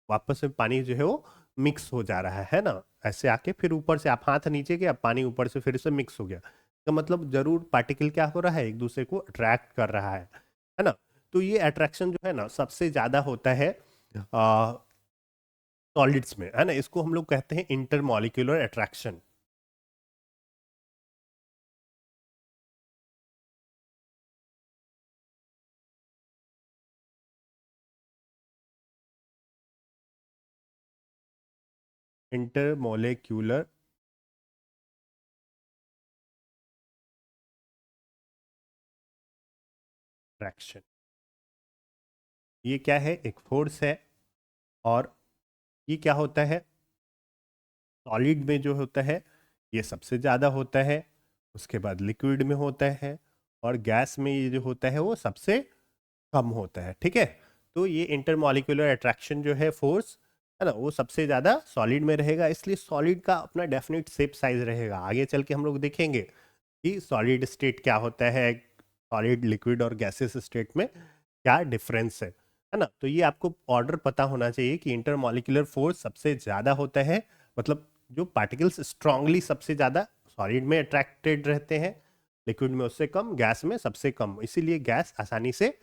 वापस में पानी जो है वो मिक्स हो जा रहा है ना। ऐसे आके फिर ऊपर से आप हाथ नीचे गया, पानी ऊपर से फिर से मिक्स हो गया, तो मतलब जरूर पार्टिकल क्या हो रहा है, एक दूसरे को अट्रैक्ट कर रहा है ना। तो ये अट्रैक्शन जो है ना सबसे ज्यादा होता है सॉलिड्स में, है ना। इसको हम लोग कहते हैं इंटरमॉलिक्यूलर अट्रैक्शन। इंटरमोलेक्यूलर अट्रैक्शन, ये क्या है, एक फोर्स है। और ये क्या होता है, सॉलिड में जो होता है ये सबसे ज़्यादा होता है, उसके बाद लिक्विड में होता है, और गैस में ये जो होता है वो सबसे कम होता है। ठीक है, तो ये इंटरमॉलिक्यूलर अट्रैक्शन जो है फोर्स, है ना, वो सबसे ज़्यादा सॉलिड में रहेगा, इसलिए सॉलिड का अपना डेफिनेट शेप साइज रहेगा। आगे चल के हम लोग देखेंगे कि सॉलिड स्टेट क्या होता है, सॉलिड, लिक्विड और गैसेस स्टेट में क्या डिफरेंस है ना। तो ये आपको ऑर्डर पता होना चाहिए कि इंटरमॉलिक्यूलर फोर्स सबसे ज़्यादा होता है, मतलब जो पार्टिकल्स स्ट्रांगली सबसे ज़्यादा सॉलिड में अट्रैक्टेड रहते हैं, लिक्विड में उससे कम, गैस में सबसे कम, इसीलिए गैस आसानी से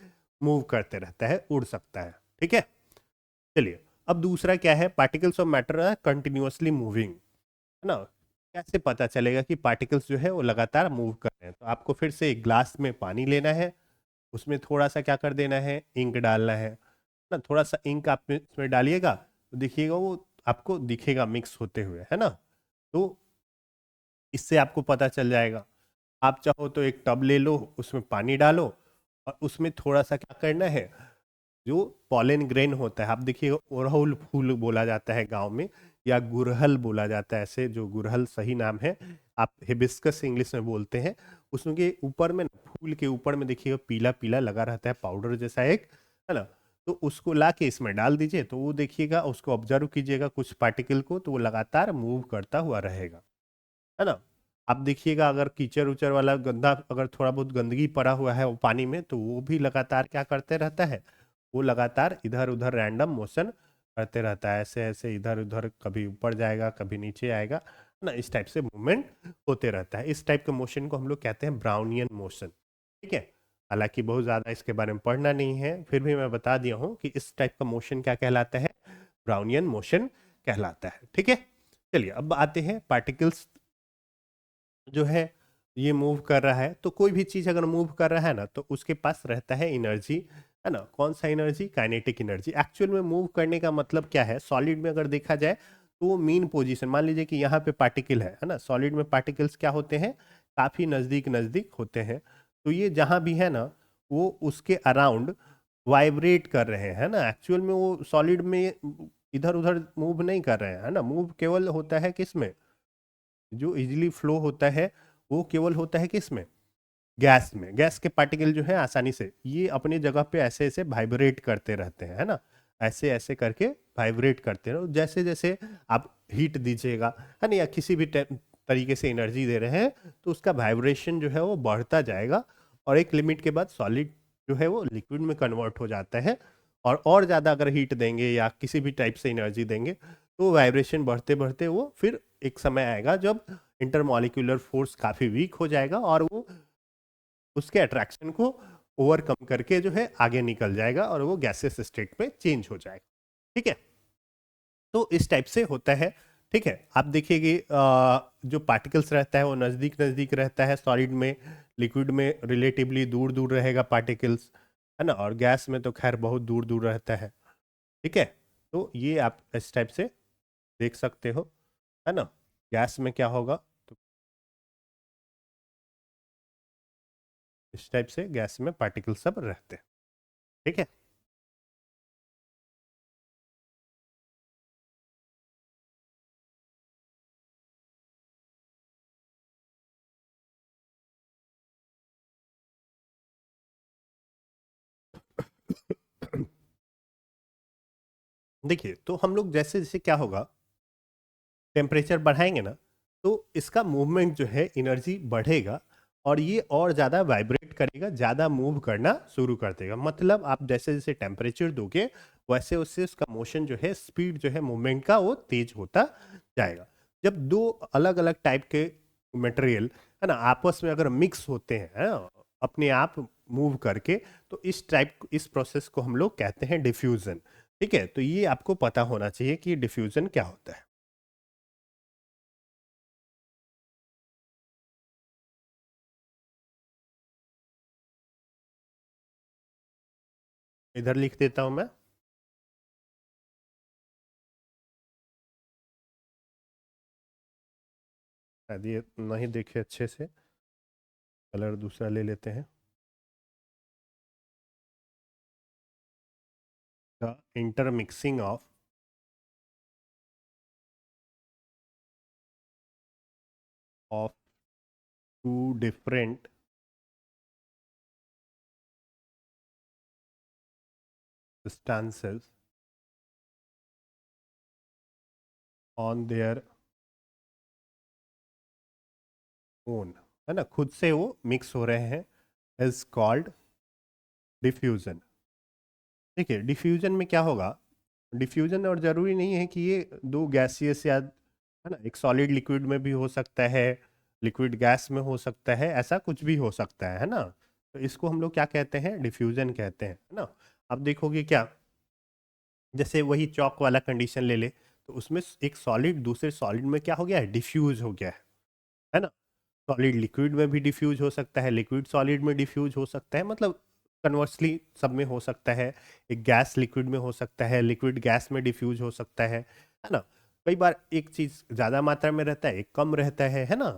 मूव करते रहता है, उड़ सकता है। ठीक है, चलिए अब दूसरा क्या है, particles of matter are continuously moving, है ना। कैसे पता चलेगा कि पार्टिकल्स जो है वो लगातार मूव कर रहे हैं, तो आपको फिर से एक ग्लास में पानी लेना है, उसमें थोड़ा सा क्या कर देना है, इंक डालना है ना। थोड़ा सा इंक आप इसमें डालिएगा तो देखिएगा वो आपको दिखेगा मिक्स होते हुए, है ना। तो इससे आपको पता चल जाएगा। आप चाहो तो एक टब ले लो, उसमें पानी डालो, और उसमें थोड़ा सा क्या करना है, जो पॉलन ग्रेन होता है, आप देखिए अड़हुल फूल बोला जाता है गांव में, या गुड़हल बोला जाता है, ऐसे जो गुड़हल सही नाम है, आप हिबिस्कस इंग्लिश में बोलते हैं। उसमें के ऊपर में फूल के ऊपर में देखिएगा पीला पीला लगा रहता है पाउडर जैसा एक, है ना। तो उसको ला के इसमें डाल दीजिए, तो वो देखिएगा, उसको ऑब्जर्व कीजिएगा कुछ पार्टिकल को, तो वो लगातार मूव करता हुआ रहेगा, है ना। आप देखिएगा अगर कीचड़ उचड़ वाला गंदा, अगर थोड़ा बहुत गंदगी पड़ा हुआ है वो पानी में, तो वो भी लगातार क्या करते रहता है, वो लगातार इधर उधर रैंडम मोशन करते रहता है, ऐसे ऐसे इधर उधर, कभी ऊपर जाएगा कभी नीचे आएगा, है ना। इस टाइप से मूवमेंट होते रहता है। इस टाइप के मोशन को हम लोग कहते हैं ब्राउनियन मोशन। ठीक है, हालांकि बहुत ज़्यादा इसके बारे में पढ़ना नहीं है, फिर भी मैं बता दिया हूँ कि इस टाइप का मोशन क्या कहलाता है, ब्राउनियन मोशन कहलाता है। ठीक है, चलिए अब आते हैं पार्टिकल्स जो है ये मूव कर रहा है, तो कोई भी चीज अगर मूव कर रहा है ना, तो उसके पास रहता है एनर्जी, है ना। कौन सा एनर्जी, काइनेटिक एनर्जी। एक्चुअल में मूव करने का मतलब क्या है, सॉलिड में अगर देखा जाए तो वो मीन पोजीशन, मान लीजिए कि यहाँ पे पार्टिकल है ना, सॉलिड में पार्टिकल्स क्या होते हैं, काफी नजदीक नजदीक होते हैं। तो ये जहां भी है ना, वो उसके अराउंड वाइब्रेट कर रहे हैं, है ना। एक्चुअल में वो सॉलिड में इधर उधर मूव नहीं कर रहे हैं, है ना। मूव केवल होता है किस में, जो इजिली फ्लो होता है वो केवल होता है किस में, गैस में। गैस के पार्टिकल जो है आसानी से ये अपनी जगह पे ऐसे ऐसे वाइब्रेट करते रहते हैं, है ना। ऐसे ऐसे करके वाइब्रेट करते रहो, जैसे जैसे आप हीट दीजिएगा, है ना, या किसी भी तरीके से एनर्जी दे रहे हैं, तो उसका वाइब्रेशन जो है वो बढ़ता जाएगा, और एक लिमिट के बाद सॉलिड जो है वो लिक्विड में कन्वर्ट हो जाता है। और ज़्यादा अगर हीट देंगे या किसी भी टाइप से एनर्जी देंगे, तो वाइब्रेशन बढ़ते बढ़ते वो फिर एक समय आएगा जब इंटरमॉलिक्यूलर फोर्स काफ़ी वीक हो जाएगा, और वो उसके अट्रैक्शन को ओवरकम करके जो है आगे निकल जाएगा, और वो गैसेस स्टेट में चेंज हो जाएगा। ठीक है, तो इस टाइप से होता है। ठीक है, आप देखिए कि जो पार्टिकल्स रहता है वो नज़दीक नज़दीक रहता है सॉलिड में, लिक्विड में रिलेटिवली दूर दूर रहेगा पार्टिकल्स, है ना, और गैस में तो खैर बहुत दूर दूर रहता है। ठीक है, तो ये आप इस टाइप से देख सकते हो, है ना। गैस में क्या होगा, तो इस टाइप से गैस में पार्टिकल सब रहते हैं। ठीक है, देखिए तो हम लोग जैसे जैसे क्या होगा, टेम्परेचर बढ़ाएंगे ना, तो इसका मूवमेंट जो है एनर्जी बढ़ेगा, और ये और ज़्यादा वाइब्रेट करेगा, ज़्यादा मूव करना शुरू कर देगा। मतलब आप जैसे जैसे टेम्परेचर दोगे, वैसे वैसे उसका मोशन जो है, स्पीड जो है मूवमेंट का, वो तेज होता जाएगा। जब दो अलग अलग टाइप के मटेरियल, है ना, आपस में अगर मिक्स होते हैं, है ना, अपने आप मूव करके, तो इस टाइप, इस प्रोसेस को हम लोग कहते हैं डिफ्यूजन। ठीक है, तो ये आपको पता होना चाहिए कि डिफ्यूजन क्या होता है। इधर लिख देता हूं मैं। शायद ये नहीं देखे अच्छे से, कलर दूसरा ले लेते हैं। The intermixing of two different substances on their own, है ना, खुद से वो मिक्स हो रहे हैं, इज कॉल्ड डिफ्यूजन। ठीक है, डिफ्यूजन में क्या होगा, डिफ्यूजन, और जरूरी नहीं है कि ये दो गैसियस या, है ना, एक सॉलिड लिक्विड में भी हो सकता है, लिक्विड गैस में हो सकता है, ऐसा कुछ भी हो सकता है ना। तो इसको हम लोग क्या कहते हैं, डिफ्यूजन कहते हैं, है ना। अब देखोगे क्या, जैसे वही चौक वाला कंडीशन ले ले, तो उसमें एक सॉलिड दूसरे सॉलिड में क्या हो गया है, डिफ्यूज हो गया है ना। सॉलिड लिक्विड में भी डिफ्यूज हो सकता है, लिक्विड सॉलिड में डिफ्यूज हो सकता है, मतलब कन्वर्सली सब में हो सकता है। एक गैस लिक्विड में हो सकता है, लिक्विड गैस में डिफ्यूज हो सकता है ना। कई बार एक चीज ज्यादा मात्रा में रहता है, एक कम रहता है ना।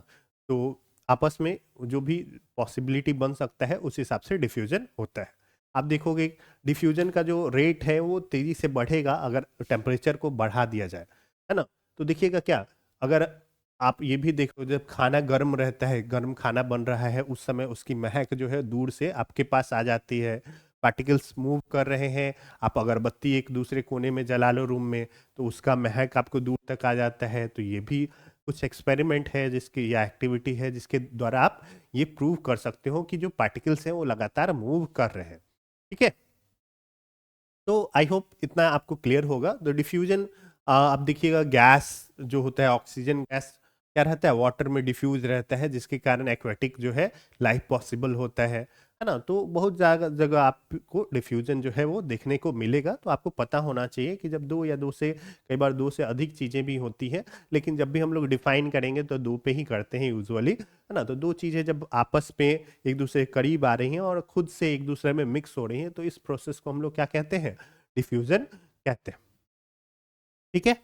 तो आपस में जो भी पॉसिबिलिटी बन सकता है, उस हिसाब से डिफ्यूजन होता है। आप देखोगे डिफ्यूजन का जो रेट है वो तेजी से बढ़ेगा अगर टेम्परेचर को बढ़ा दिया जाए, है ना। तो देखिएगा क्या, अगर आप ये भी देखो जब खाना गर्म रहता है, गर्म खाना बन रहा है, उस समय उसकी महक जो है दूर से आपके पास आ जाती है, पार्टिकल्स मूव कर रहे हैं। आप अगरबत्ती एक दूसरे कोने में जला लो रूम में, तो उसका महक आपको दूर तक आ जाता है। तो ये भी कुछ एक्सपेरिमेंट है जिसकी या एक्टिविटी है जिसके द्वारा आप ये प्रूव कर सकते हो कि जो पार्टिकल्स हैं वो लगातार मूव कर रहे हैं। ठीक है, तो आई होप इतना आपको क्लियर होगा। तो डिफ्यूजन, आप देखिएगा गैस जो होता है, ऑक्सीजन गैस क्या रहता है, वाटर में डिफ्यूज रहता है, जिसके कारण एक्वेटिक जो है लाइफ पॉसिबल होता है ना। तो बहुत जगह जगह आपको डिफ्यूजन जो है वो देखने को मिलेगा। तो आपको पता होना चाहिए कि जब दो या दो से, कई बार दो से अधिक चीजें भी होती हैं, लेकिन जब भी हम लोग डिफाइन करेंगे तो दो पे ही करते हैं यूजुअली, है ना। तो दो चीजें जब आपस में एक दूसरे के करीब आ रही हैं और खुद से एक दूसरे में मिक्स हो रही हैं, तो इस प्रोसेस को हम लोग क्या कहते हैं, डिफ्यूजन कहते हैं। ठीक है,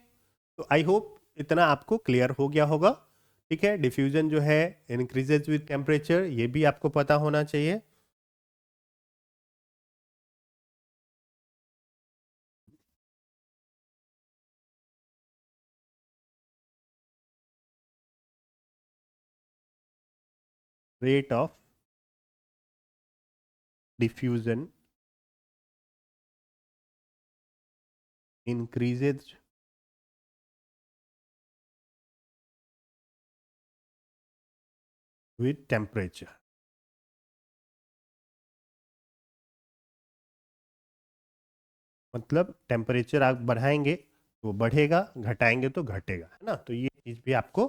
तो आई होप इतना आपको क्लियर हो गया होगा। ठीक है, डिफ्यूजन जो है इंक्रीजेज विद टेम्परेचर, ये भी आपको पता होना चाहिए। Rate of diffusion increases with temperature. मतलब टेम्परेचर आप बढ़ाएंगे तो बढ़ेगा, घटाएंगे तो घटेगा, है ना। तो ये चीज भी आपको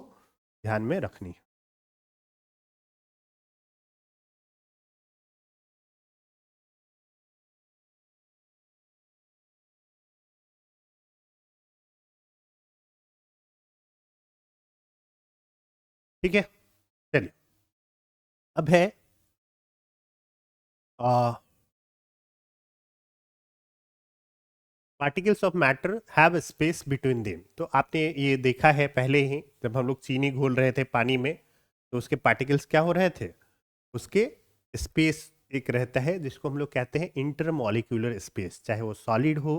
ध्यान में रखनी है। ठीक है, चलिए, अब है particles of matter have space between them. तो आपने ये देखा है पहले ही, जब हम लोग चीनी घोल रहे थे पानी में, तो उसके पार्टिकल्स क्या हो रहे थे, उसके स्पेस एक रहता है जिसको हम लोग कहते हैं इंटरमॉलिक्यूलर स्पेस। चाहे वो सॉलिड हो,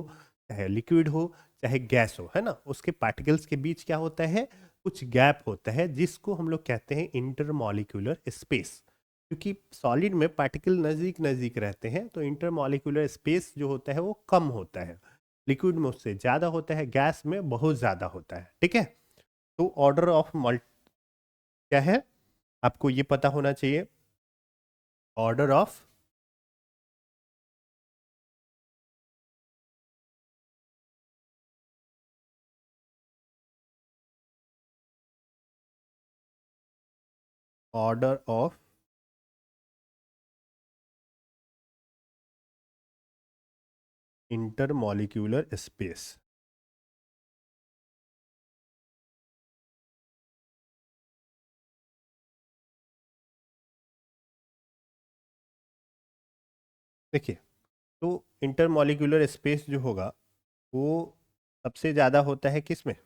चाहे लिक्विड हो, चाहे गैस हो, है ना, उसके पार्टिकल्स के बीच क्या होता है, कुछ गैप होता है जिसको हम लोग कहते हैं इंटरमॉलिक्यूलर स्पेस। क्योंकि सॉलिड में पार्टिकल नज़दीक नज़दीक रहते हैं, तो इंटरमॉलिक्यूलर स्पेस जो होता है वो कम होता है। लिक्विड में उससे ज़्यादा होता है, गैस में बहुत ज़्यादा होता है। ठीक है, तो ऑर्डर ऑफ मल्ट क्या है, आपको ये पता होना चाहिए। Order of order of intermolecular space. देखिए, तो इंटरमॉलिक्यूलर स्पेस जो होगा वो सबसे ज़्यादा होता है किस में,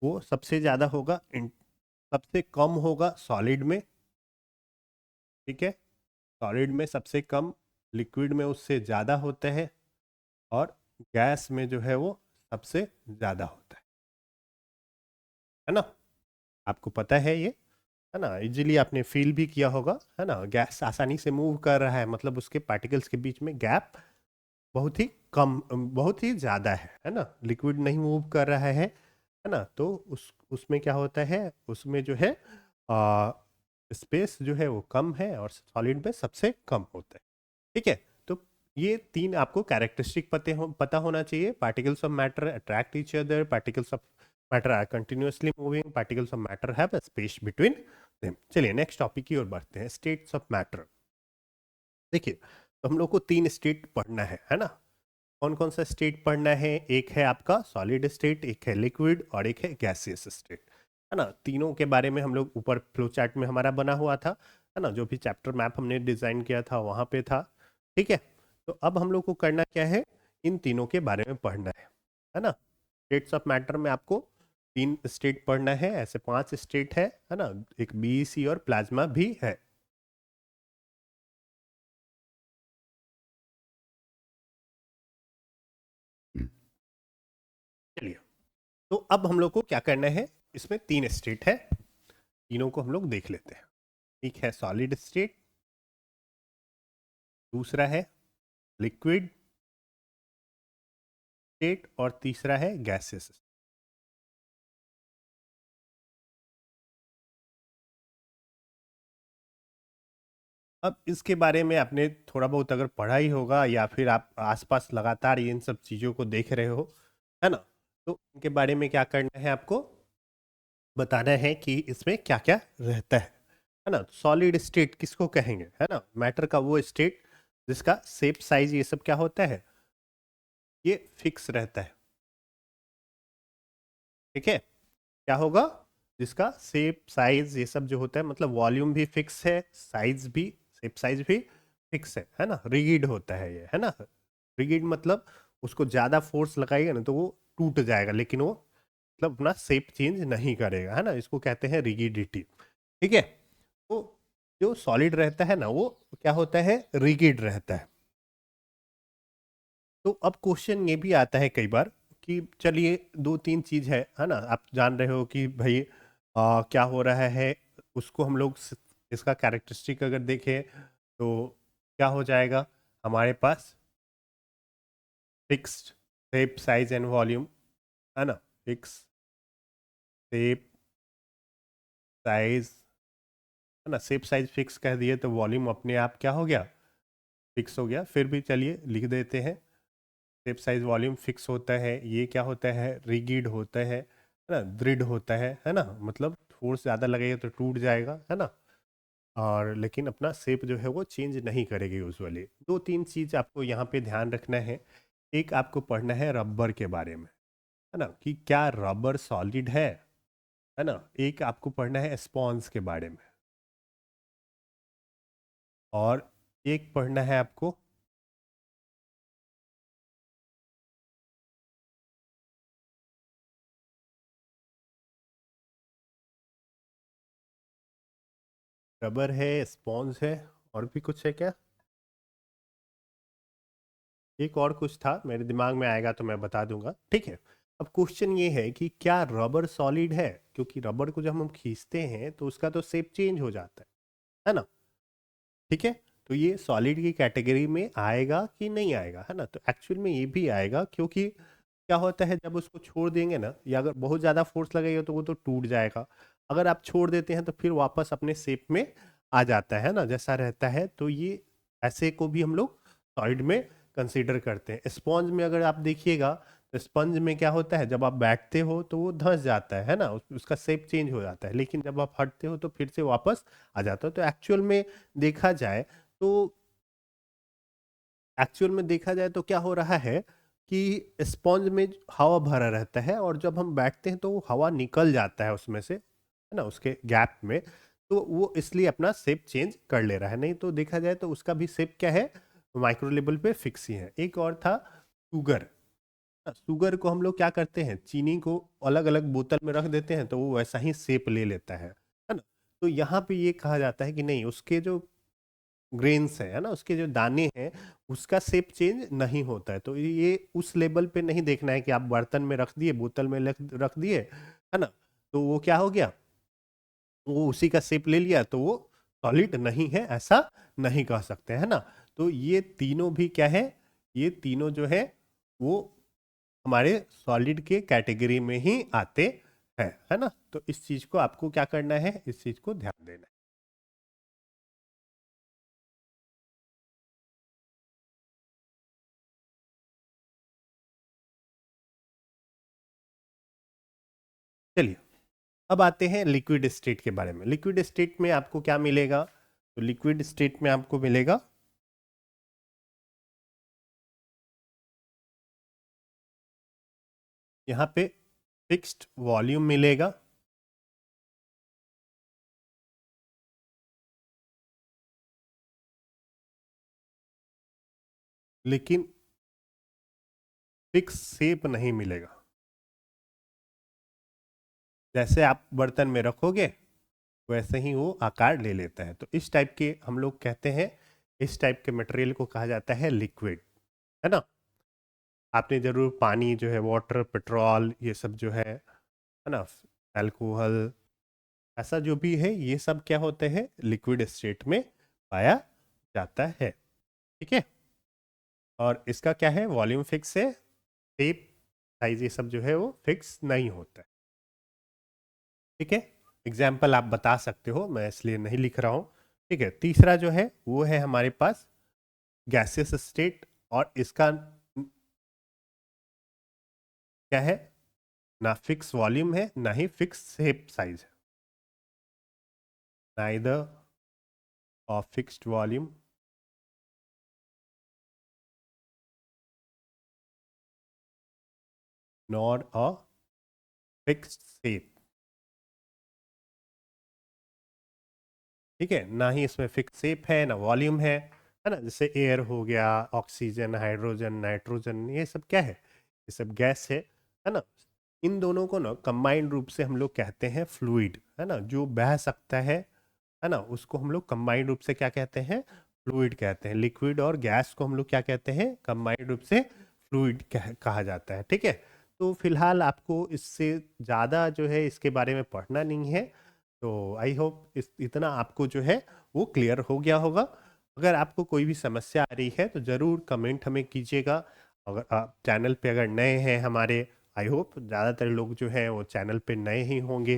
वो सबसे ज़्यादा होगा सबसे कम होगा सॉलिड में। ठीक है, सॉलिड में सबसे कम, लिक्विड में उससे ज़्यादा होता है, और गैस में जो है वो सबसे ज़्यादा होता है ना। आपको पता है ये, है ना, इजीली आपने फील भी किया होगा, है ना। गैस आसानी से मूव कर रहा है, मतलब उसके पार्टिकल्स के बीच में गैप बहुत ही कम, बहुत ही ज़्यादा है ना। लिक्विड नहीं मूव कर रहा है ना। तो उसमें क्या होता है, उसमें जो है स्पेस जो है वो कम है, और सॉलिड में सबसे कम होता है। ठीक है, तो ये तीन आपको कैरेक्टरिस्टिक पता होना चाहिए। Particles of matter attract each other, particles of matter are continuously moving, particles of matter have a space between them. चलिए नेक्स्ट टॉपिक की ओर बढ़ते हैं, स्टेट्स ऑफ मैटर। देखिए, तो हम लोग को तीन स्टेट पढ़ना है ना। कौन कौन सा स्टेट पढ़ना है, एक है आपका सॉलिड स्टेट, एक है लिक्विड, और एक है गैसियस स्टेट, है ना। तीनों के बारे में हम लोग ऊपर फ्लो चार्ट में हमारा बना हुआ था, है ना, जो भी चैप्टर मैप हमने डिजाइन किया था वहां पे था। ठीक है, तो अब हम लोग को करना क्या है, इन तीनों के बारे में पढ़ना है ना। स्टेट्स ऑफ मैटर में आपको तीन स्टेट पढ़ना है, ऐसे पांच स्टेट है ना। एक बीईसी और प्लाज्मा भी है। तो अब हम लोग को क्या करना है, इसमें 3 स्टेट है, तीनों को हम लोग देख लेते हैं। एक है सॉलिड स्टेट, दूसरा है लिक्विड स्टेट और तीसरा है गैसेस। अब इसके बारे में आपने थोड़ा बहुत अगर पढ़ा ही होगा या फिर आप आसपास लगातार इन सब चीज़ों को देख रहे हो, है ना, तो इनके बारे में क्या करना है, आपको बताना है कि इसमें क्या क्या रहता है ना। सॉलिड स्टेट किसको कहेंगे, है ना, मैटर का वो स्टेट जिसका शेप साइज ये सब क्या होता है, ये फिक्स रहता है। ठीक है, क्या होगा, जिसका शेप साइज ये सब जो होता है, मतलब वॉल्यूम भी फिक्स है, साइज भी, शेप साइज भी फिक्स है ना, रिगिड होता है ये, है ना। रिगिड मतलब उसको ज्यादा फोर्स लगाएगा ना तो वो टूट जाएगा, लेकिन वो मतलब अपना शेप चेंज नहीं करेगा, है ना, इसको कहते हैं रिगिडिटी। ठीक है, तो जो सॉलिड रहता है ना वो क्या होता है, रिगिड रहता है। तो अब क्वेश्चन ये भी आता है कई बार कि चलिए दो तीन चीज है ना, आप जान रहे हो कि भाई क्या हो रहा है, उसको हम लोग इसका कैरेक्टरिस्टिक अगर देखें तो क्या हो जाएगा, हमारे पास fixed shape size and volume, है ना, फिक्स शेप साइज, है ना, शेप साइज फिक्स कह दिए तो वॉल्यूम अपने आप क्या हो गया, फिक्स हो गया। फिर भी चलिए लिख देते हैं, शेप साइज वॉल्यूम फिक्स होता है, ये क्या होता है, रिगिड होता है ना, दृढ़ होता है ना, मतलब फोर्स ज़्यादा लगेगा तो टूट जाएगा, है ना, और लेकिन अपना शेप जो है वो चेंज नहीं करेगी यूजुअली। दो तीन चीज़ आपको यहाँ पे ध्यान रखना है, एक आपको पढ़ना है रबर के बारे में, है ना, कि क्या रबर सॉलिड है ना, एक आपको पढ़ना है स्पॉन्ज के बारे में, और एक पढ़ना है आपको रबर है, स्पॉन्ज है, और भी कुछ है क्या, एक और कुछ था मेरे दिमाग में आएगा तो मैं बता दूंगा, ठीक है। अब क्वेश्चन ये है कि क्या रबर सॉलिड है, क्योंकि रबर को जब हम खींचते हैं तो उसका तो शेप चेंज हो जाता है ना। ठीक है, तो ये सॉलिड की कैटेगरी में आएगा कि नहीं आएगा, है ना, तो एक्चुअल में ये भी आएगा, क्योंकि क्या होता है जब उसको छोड़ देंगे ना, या अगर बहुत ज़्यादा फोर्स लगेगा तो वो तो टूट जाएगा, अगर आप छोड़ देते हैं तो फिर वापस अपने शेप में आ जाता है ना, जैसा रहता है। तो ये ऐसे को भी हम लोग सॉलिड में कंसीडर करते हैं। स्पॉन्ज में अगर आप देखिएगा तो स्पंज में क्या होता है, जब आप बैठते हो तो वो धंस जाता है ना, उसका शेप चेंज हो जाता है, लेकिन जब आप हटते हो तो फिर से वापस आ जाता है। तो एक्चुअल में देखा जाए तो क्या हो रहा है कि स्पॉन्ज में हवा भरा रहता है, और जब हम बैठते हैं तो वो हवा निकल जाता है उसमें से, है ना, उसके गैप में, तो वो इसलिए अपना शेप चेंज कर ले रहा है। नहीं तो देखा जाए तो उसका भी शेप क्या है, माइक्रो लेवल पे फिक्स ही है। एक और था शुगर। शुगर को हम लोग क्या करते हैं, चीनी को अलग अलग बोतल में रख देते हैं तो वो वैसा ही शेप ले लेता है ना। तो यहाँ पे ये कहा जाता है कि नहीं, उसके जो ग्रेन्स है ना, उसके जो दाने हैं, उसका शेप चेंज नहीं होता है। तो ये उस लेवल पे नहीं देखना है कि आप बर्तन में रख दिए, बोतल में रख दिए, है ना, तो वो क्या हो गया, वो उसी का शेप ले लिया तो वो सॉलिड नहीं है, ऐसा नहीं कह सकते, है ना। तो ये तीनों भी क्या है, ये तीनों जो है वो हमारे सॉलिड के कैटेगरी में ही आते हैं, है ना। तो इस चीज को आपको क्या करना है, इस चीज को ध्यान देना है। चलिए, अब आते हैं लिक्विड स्टेट के बारे में। लिक्विड स्टेट में आपको क्या मिलेगा, तो लिक्विड स्टेट में आपको मिलेगा यहाँ पे फिक्स्ड वॉल्यूम मिलेगा, लेकिन फिक्स शेप नहीं मिलेगा। जैसे आप बर्तन में रखोगे वैसे ही वो आकार ले लेता है। तो इस टाइप के हम लोग कहते हैं, इस टाइप के मटेरियल को कहा जाता है लिक्विड, है ना। आपने ज़रूर पानी जो है, वाटर, पेट्रोल, ये सब जो है ना, अल्कोहल, ऐसा जो भी है ये सब क्या होते हैं, लिक्विड स्टेट में पाया जाता है। ठीक है, और इसका क्या है, वॉल्यूम फिक्स है, शेप, साइज, ये सब जो है वो फिक्स नहीं होता है। ठीक है, एग्जाम्पल आप बता सकते हो, मैं इसलिए नहीं लिख रहा हूँ। ठीक है, तीसरा जो है वो है हमारे पास गैसियस स्टेट, और इसका क्या है, ना फिक्स वॉल्यूम है ना ही फिक्स शेप साइज है, neither of fixed volume nor a fixed shape. ठीक है, ना ही इसमें फिक्स शेप है ना वॉल्यूम है ना। जैसे एयर हो गया, ऑक्सीजन, हाइड्रोजन, नाइट्रोजन, ये सब क्या है, ये सब गैस है ना। इन दोनों को ना कंबाइंड रूप से हम लोग कहते हैं फ्लूइड, है ना, जो बह सकता है ना, उसको हम लोग कंबाइंड रूप से क्या कहते हैं, फ्लूइड कहते हैं। लिक्विड और गैस को हम लोग क्या कहते हैं, कंबाइंड रूप से फ्लूइड कहा जाता है। ठीक है, तो फिलहाल आपको इससे ज़्यादा जो है इसके बारे में पढ़ना नहीं है। तो आई होप इतना आपको जो है वो क्लियर हो गया होगा। अगर आपको कोई भी समस्या आ रही है तो ज़रूर कमेंट हमें कीजिएगा। अगर आप चैनल पे अगर नए हैं हमारे, आई होप ज़्यादातर लोग जो हैं वो चैनल पे नए ही होंगे,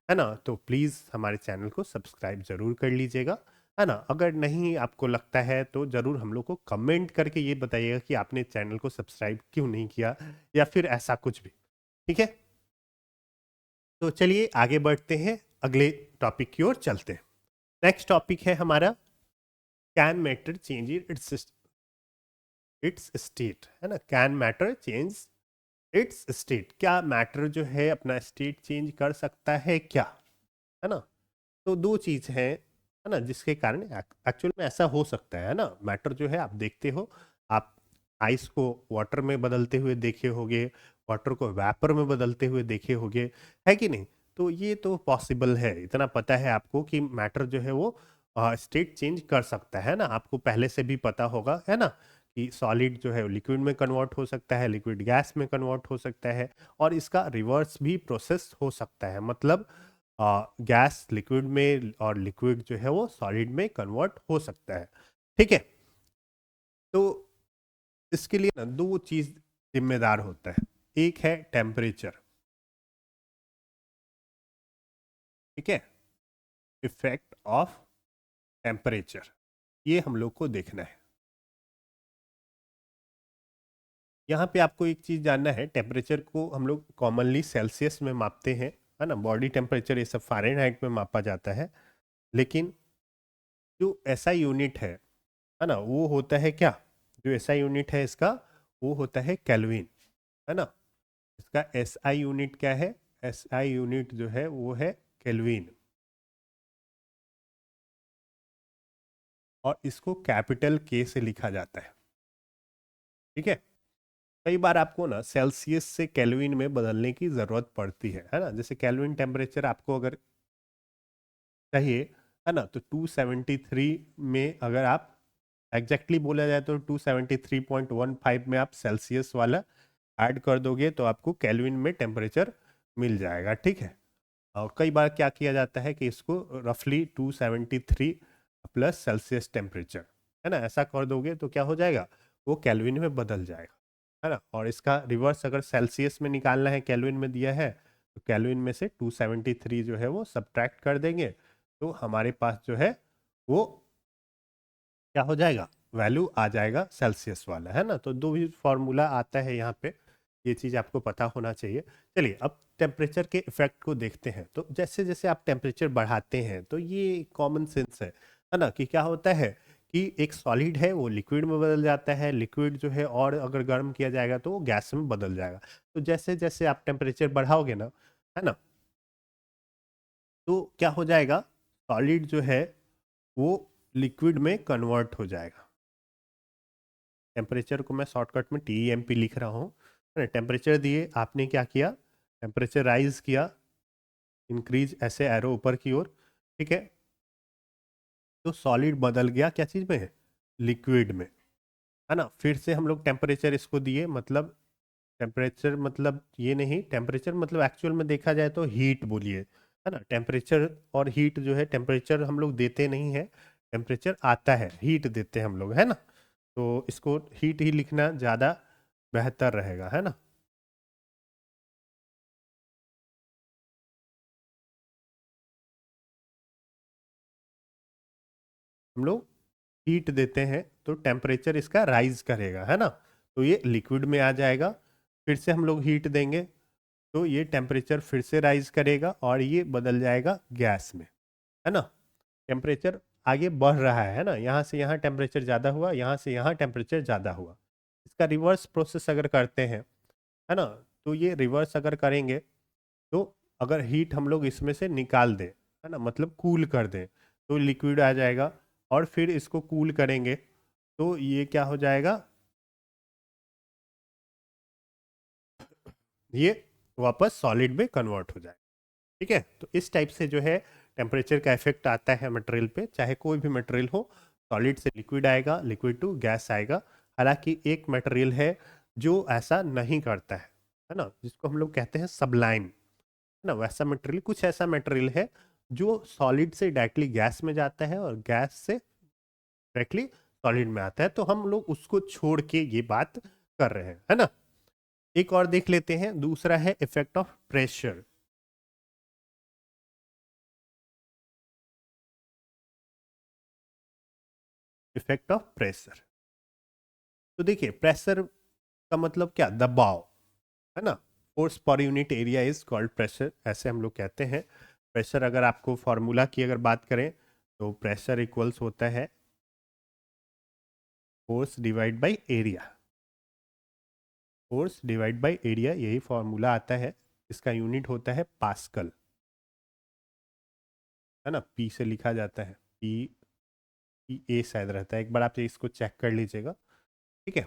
है ना, तो प्लीज़ हमारे चैनल को सब्सक्राइब ज़रूर कर लीजिएगा, है ना। अगर नहीं आपको लगता है तो ज़रूर हम लोग को कमेंट करके ये बताइएगा कि आपने चैनल को सब्सक्राइब क्यों नहीं किया, या फिर ऐसा कुछ भी। ठीक है, तो चलिए आगे बढ़ते हैं, अगले टॉपिक की ओर चलते हैं। नेक्स्ट टॉपिक है हमारा, can matter change it's state, है ना। Can matter change it's state, क्या मैटर जो है अपना स्टेट चेंज कर सकता है क्या, है ना। तो दो चीज है ना, जिसके कारण एक्चुअल में ऐसा हो सकता है ना। मैटर जो है आप देखते हो, आप आइस को वाटर में बदलते हुए देखे होंगे, वाटर को वेपर में बदलते हुए देखे होंगे, है कि नहीं। तो ये तो पॉसिबल है, इतना पता है आपको कि मैटर जो है वो स्टेट चेंज कर सकता है ना। आपको पहले से भी पता होगा, है ना, कि सॉलिड जो है लिक्विड में कन्वर्ट हो सकता है, लिक्विड गैस में कन्वर्ट हो सकता है, और इसका रिवर्स भी प्रोसेस हो सकता है। मतलब गैस लिक्विड में और लिक्विड जो है वो सॉलिड में कन्वर्ट हो सकता है। ठीक है, तो इसके लिए ना दो चीज जिम्मेदार होता है। एक है टेम्परेचर, ठीक है, इफेक्ट ऑफ टेम्परेचर, ये हम लोग को देखना है। यहाँ पे आपको एक चीज जानना है, टेम्परेचर को हम लोग कॉमनली सेल्सियस में मापते हैं, है ना। बॉडी टेम्परेचर ये सब फ़ारेनहाइट में मापा जाता है, लेकिन जो ऐसा यूनिट है ना, वो होता है क्या, जो ऐसा यूनिट है इसका, वो होता है केल्विन, है ना। इसका एस आई यूनिट क्या है, एस आई यूनिट जो है वो है केल्विन, और इसको कैपिटल के से लिखा जाता है। ठीक है, कई बार आपको ना सेल्सियस से केल्विन में बदलने की ज़रूरत पड़ती है ना। जैसे केल्विन टेम्परेचर आपको अगर चाहिए, है ना, तो 273 में अगर आप एग्जैक्टली बोला जाए तो 273.15 में आप सेल्सियस वाला ऐड कर दोगे तो आपको केल्विन में टेम्परेचर मिल जाएगा। ठीक है, और कई बार क्या किया जाता है कि इसको रफली 273 प्लस सेल्सियस टेम्परेचर, है ना, ऐसा कर दोगे तो क्या हो जाएगा, वो केल्विन में बदल जाएगा, है ना। और इसका रिवर्स अगर सेल्सियस में निकालना है, केल्विन में दिया है, तो केल्विन में से 273 जो है वो सब्ट्रैक्ट कर देंगे, तो हमारे पास जो है वो क्या हो जाएगा, वैल्यू आ जाएगा सेल्सियस वाला, है ना। तो दो ही फॉर्मूला आता है यहाँ पे, ये चीज़ आपको पता होना चाहिए। चलिए अब टेम्परेचर के इफेक्ट को देखते हैं। तो जैसे जैसे आप टेम्परेचर बढ़ाते हैं तो ये कॉमन सेंस है ना, कि क्या होता है कि एक सॉलिड है वो लिक्विड में बदल जाता है, लिक्विड जो है और अगर गर्म किया जाएगा तो वो गैस में बदल जाएगा। तो जैसे जैसे आप टेम्परेचर बढ़ाओगे ना, है ना, तो क्या हो जाएगा, सॉलिड जो है वो लिक्विड में कन्वर्ट हो जाएगा। टेम्परेचर को मैं शॉर्टकट में TEMP लिख रहा हूँ, है ना। टेम्परेचर दिए, आपने क्या किया, टेम्परेचर राइज किया, इंक्रीज, ऐसे एरो ऊपर की ओर, ठीक है, तो सॉलिड बदल गया क्या चीज़ में, लिक्विड में, है ना। फिर से हम लोग टेम्परेचर इसको दिए, मतलब टेम्परेचर मतलब ये नहीं, टेम्परेचर मतलब एक्चुअल में देखा जाए तो हीट बोलिए, है ना। टेम्परेचर और हीट जो है, टेम्परेचर हम लोग देते नहीं है, टेम्परेचर आता है, हीट देते हैं हम लोग, है ना। तो इसको हीट ही लिखना ज़्यादा बेहतर रहेगा, है ना। हम लोग हीट देते हैं तो टेम्परेचर इसका राइज करेगा, है ना। तो ये लिक्विड में आ जाएगा, फिर से हम लोग हीट देंगे तो ये टेम्परेचर फिर से राइज करेगा और ये बदल जाएगा गैस में, है ना। टेम्परेचर आगे बढ़ रहा है ना, यहाँ से यहाँ टेम्परेचर ज़्यादा हुआ, यहाँ से यहाँ टेम्परेचर ज़्यादा हुआ। इसका रिवर्स प्रोसेस अगर करते हैं, है ना, तो ये रिवर्स अगर करेंगे तो अगर हीट हम लोग इसमें से निकाल दें, है ना, मतलब कूल कर दें, तो लिक्विड आ जाएगा, और फिर इसको कूल करेंगे तो ये क्या हो जाएगा, ये वापस सॉलिड में कन्वर्ट हो जाएगा। ठीक है, तो इस टाइप से जो है टेम्परेचर का इफेक्ट आता है मटेरियल पे, चाहे कोई भी मटेरियल हो। सॉलिड से लिक्विड आएगा, लिक्विड टू गैस आएगा। हालांकि एक मटेरियल है जो ऐसा नहीं करता है ना, जिसको हम लोग कहते हैं सबलाइन, है ना। वैसा मटेरियल, कुछ ऐसा मटेरियल है जो सॉलिड से डायरेक्टली गैस में जाता है और गैस से डायरेक्टली सॉलिड में आता है, तो हम लोग उसको छोड़ के ये बात कर रहे हैं, है ना। एक और देख लेते हैं, दूसरा है effect of pressure. Effect of pressure, तो देखिए प्रेशर का मतलब क्या, दबाव, है ना। Force per unit area is called pressure, ऐसे हम लोग कहते हैं। प्रेशर अगर आपको फॉर्मूला की अगर बात करें तो प्रेशर इक्वल्स होता है force divide by area. Force divide by area, यही फॉर्मूला आता है। इसका यूनिट होता है पास्कल, है ना। पी से लिखा जाता है, पी, पी ए शायद रहता है, एक बार आप इसको चेक कर लीजिएगा। ठीक है,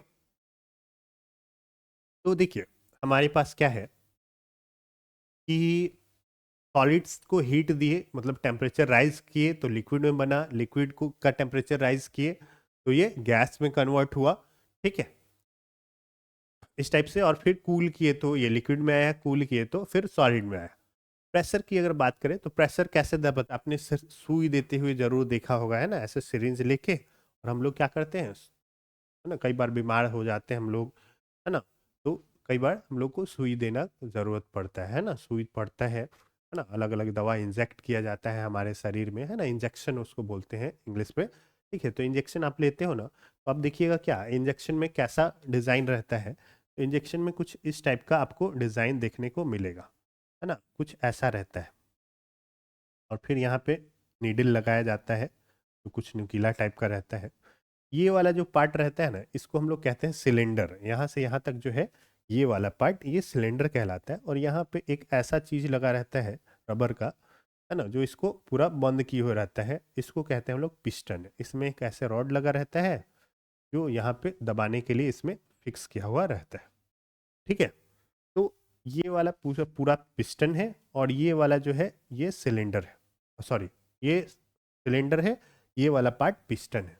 तो देखिए हमारे पास क्या है कि सॉलिड्स को हीट दिए, मतलब टेम्परेचर राइज किए तो लिक्विड में बना, लिक्विड को का टेम्परेचर राइज किए तो ये गैस में कन्वर्ट हुआ। ठीक है, इस टाइप से, और फिर कूल किए तो ये लिक्विड में आया, कूल किए तो फिर सॉलिड में आया। प्रेशर की अगर बात करें तो प्रेशर कैसे दबा, आपने सुई देते हुए जरूर देखा होगा, है ना, ऐसे सिरिंज लेके, और हम लोग क्या करते हैं, है ना, कई बार बीमार हो जाते हैं हम लोग, है ना। तो कई बार हम लोग को सुई देना जरूरत पड़ता है ना, सुई पड़ता है ना, अलग अलग दवा इंजेक्ट किया जाता है हमारे शरीर में, है ना, इंजेक्शन उसको बोलते हैं इंग्लिश में। ठीक है, तो इंजेक्शन आप लेते हो ना, तो आप देखिएगा क्या इंजेक्शन में कैसा डिज़ाइन रहता है। तो इंजेक्शन में कुछ इस टाइप का आपको डिज़ाइन देखने को मिलेगा, है ना, कुछ ऐसा रहता है। और फिर यहाँ पे नीडल लगाया जाता है, तो कुछ नुकीला टाइप का रहता है। ये वाला जो पार्ट रहता है ना, इसको हम लोग कहते हैं सिलेंडर। यहाँ से यहाँ तक जो है ये वाला पार्ट, ये सिलेंडर कहलाता है। और यहाँ पे एक ऐसा चीज लगा रहता है रबर का, है ना, जो इसको पूरा बंद किए हुए रहता है, इसको कहते हैं हम लोग पिस्टन। इसमें एक ऐसे रॉड लगा रहता है जो यहाँ पे दबाने के लिए इसमें फिक्स किया हुआ रहता है। ठीक है, तो ये वाला पूरा पूरा पिस्टन है, और ये वाला जो है ये सिलेंडर है, सॉरी, ये सिलेंडर है, ये वाला पार्ट पिस्टन है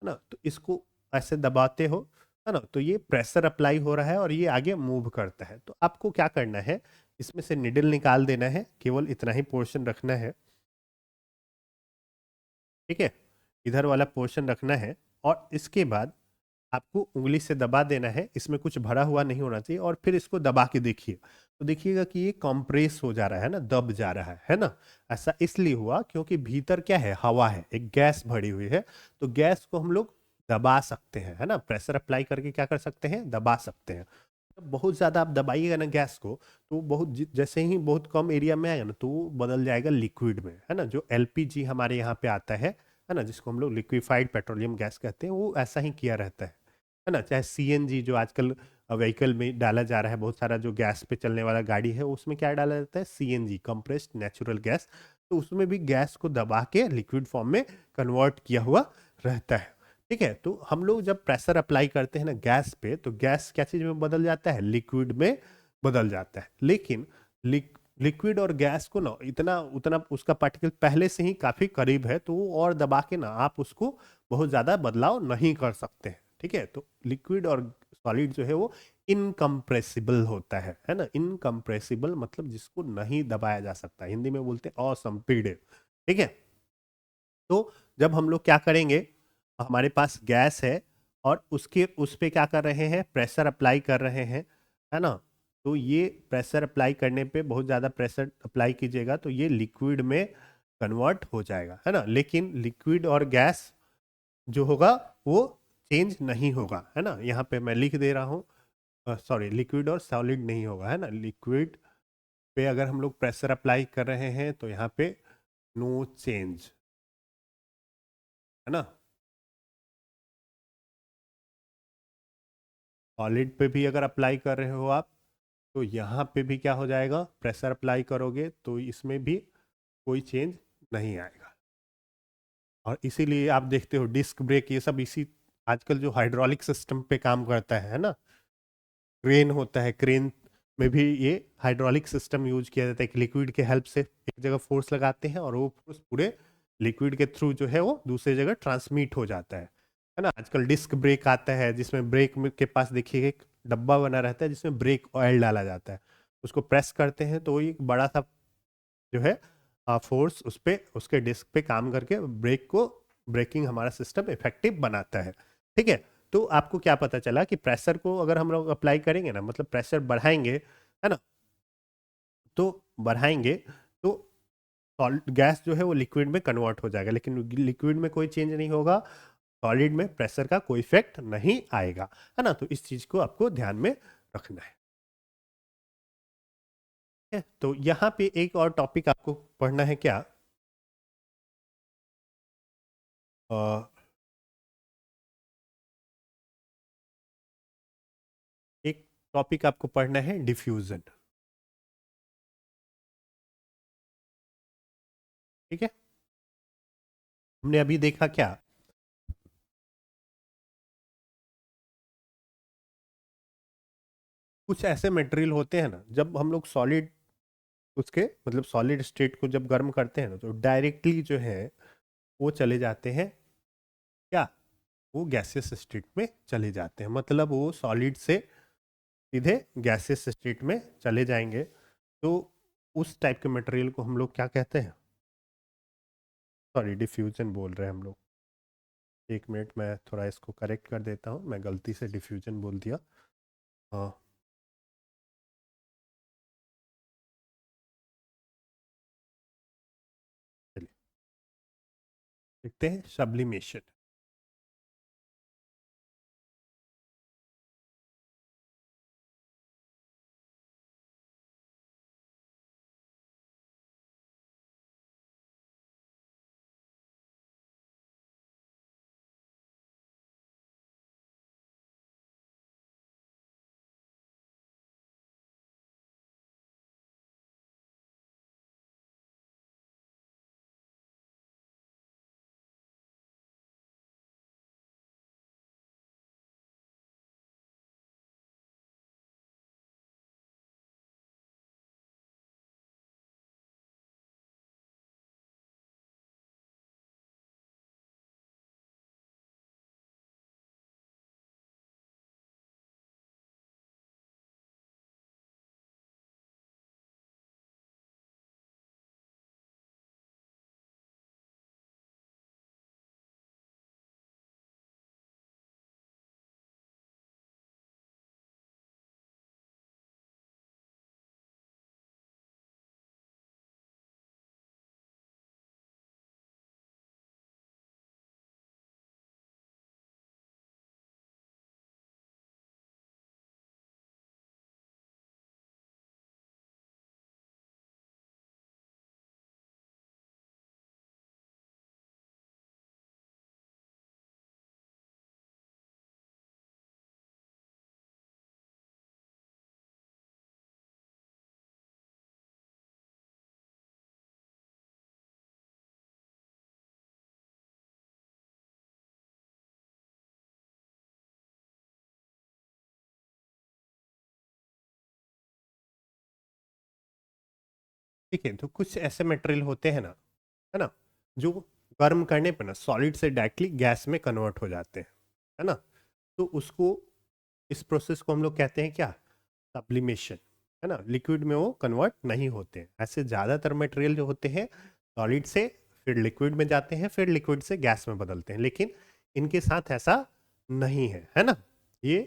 ना। तो इसको ऐसे दबाते हो, है ना, तो ये प्रेशर अप्लाई हो रहा है और ये आगे मूव करता है। तो आपको क्या करना है, इसमें से निडल निकाल देना है, केवल इतना ही पोर्शन रखना है। ठीक है, इधर वाला पोर्शन रखना है, और इसके बाद आपको उंगली से दबा देना है, इसमें कुछ भरा हुआ नहीं होना चाहिए, और फिर इसको दबा के देखिए, तो देखिएगा कि ये कंप्रेस हो जा रहा है ना, दब जा रहा है ना। ऐसा इसलिए हुआ क्योंकि भीतर क्या है, हवा है, एक गैस भरी हुई है। तो गैस को हम लोग दबा सकते हैं, है ना, प्रेशर अप्लाई करके क्या कर सकते हैं, दबा सकते हैं। जब बहुत ज्यादा आप दबाइएगा ना गैस को, तो बहुत जैसे ही बहुत कम एरिया में आएगा ना, तो वो बदल जाएगा लिक्विड में, है ना। जो एलपीजी हमारे यहाँ पे आता है ना, जिसको हम लोग लिक्विफाइड पेट्रोलियम गैस कहते हैं, वो ऐसा ही किया रहता है ना। चाहे सीएनजी जो आजकल व्हीकल में डाला जा रहा है, बहुत सारा जो गैस पे चलने वाला गाड़ी है, उसमें क्या डाला जाता है, सीएनजी, कंप्रेस्ड नेचुरल गैस। तो उसमें भी गैस को दबा के लिक्विड फॉर्म में कन्वर्ट किया हुआ रहता है। ठीक है, तो हम लोग जब प्रेशर अप्लाई करते हैं ना गैस पे, तो गैस क्या चीज में बदल जाता है, लिक्विड में बदल जाता है। लेकिन लिक्विड और गैस को ना इतना उतना उसका पार्टिकल पहले से ही काफी करीब है, तो वो और दबा के ना आप उसको बहुत ज्यादा बदलाव नहीं कर सकते हैं। ठीक है, तो लिक्विड और सॉलिड जो है वो इनकम्प्रेसिबल होता है ना। इनकम्प्रेसिबल मतलब जिसको नहीं दबाया जा सकता, हिंदी में बोलते हैं असंपीड्य। ठीक है, तो जब हम लोग क्या करेंगे, हमारे पास गैस है और उसके उस पे क्या कर रहे हैं, प्रेशर अप्लाई कर रहे हैं, है ना। तो ये प्रेशर अप्लाई करने पे, बहुत ज़्यादा प्रेशर अप्लाई कीजिएगा तो ये लिक्विड में कन्वर्ट हो जाएगा, है ना। लेकिन लिक्विड और गैस जो होगा वो चेंज नहीं होगा, है ना। यहाँ पे मैं लिख दे रहा हूँ, सॉरी, लिक्विड और सॉलिड नहीं होगा, है ना। लिक्विड पे अगर हम लोग प्रेशर अप्लाई कर रहे हैं तो यहाँ पे नो चेंज, है ना। सॉलिड पे भी अगर अप्लाई कर रहे हो आप, तो यहाँ पे भी क्या हो जाएगा, प्रेशर अप्लाई करोगे तो इसमें भी कोई चेंज नहीं आएगा। और इसीलिए आप देखते हो डिस्क ब्रेक ये सब इसी, आजकल जो हाइड्रोलिक सिस्टम पे काम करता है ना, क्रेन होता है, क्रेन में भी ये हाइड्रोलिक सिस्टम यूज किया जाता है। एक लिक्विड के हेल्प से एक जगह फोर्स लगाते हैं और वो फोर्स पूरे लिक्विड के थ्रू जो है वो दूसरी जगह ट्रांसमिट हो जाता है ना। आजकल डिस्क ब्रेक आता है जिसमें ब्रेक में के पास देखिए एक डब्बा बना रहता है जिसमें ब्रेक ऑयल डाला जाता है, उसको प्रेस करते हैं तो एक बड़ा सा जो है फोर्स उस पे, उसके डिस्क पे काम करके ब्रेक को, ब्रेकिंग हमारा सिस्टम इफेक्टिव बनाता है। ठीक है, तो आपको क्या पता चला कि प्रेशर को अगर हम लोग अप्लाई करेंगे ना, मतलब प्रेशर बढ़ाएंगे, है ना, तो बढ़ाएंगे तो सॉलिड गैस जो है वो लिक्विड में कन्वर्ट हो जाएगा, लेकिन लिक्विड में कोई चेंज नहीं होगा, सॉलिड में प्रेशर का कोई इफेक्ट नहीं आएगा, है ना। तो इस चीज को आपको ध्यान में रखना है। ठीक है? तो यहाँ पे एक और टॉपिक आपको पढ़ना है क्या, अ, एक टॉपिक आपको पढ़ना है डिफ्यूजन। ठीक है, हमने अभी देखा क्या, कुछ ऐसे मटेरियल होते हैं ना, जब हम लोग सॉलिड, उसके मतलब सॉलिड स्टेट को जब गर्म करते हैं ना, तो डायरेक्टली जो है वो चले जाते हैं क्या, वो गैसियस स्टेट में चले जाते हैं, मतलब वो सॉलिड से सीधे गैसियस स्टेट में चले जाएंगे। तो उस टाइप के मटेरियल को हम लोग क्या कहते हैं, सॉरी डिफ्यूजन बोल रहे हैं हम लोग। एक मिनट, मैं थोड़ा इसको करेक्ट कर देता हूँ, मैं गलती से डिफ्यूजन बोल दिया। हाँ, चलिए देखते हैं सब्लिमेशन। ठीक है, तो कुछ ऐसे मटेरियल होते हैं ना, है ना, जो गर्म करने पर ना सॉलिड से डायरेक्टली गैस में कन्वर्ट हो जाते हैं, है ना। तो उसको इस प्रोसेस को हम लोग कहते हैं क्या, सब्लिमेशन, है ना। लिक्विड में वो कन्वर्ट नहीं होते हैं। ऐसे ज़्यादातर मटेरियल जो होते हैं सॉलिड से फिर लिक्विड में जाते हैं, फिर लिक्विड से गैस में बदलते हैं, लेकिन इनके साथ ऐसा नहीं है ना। ये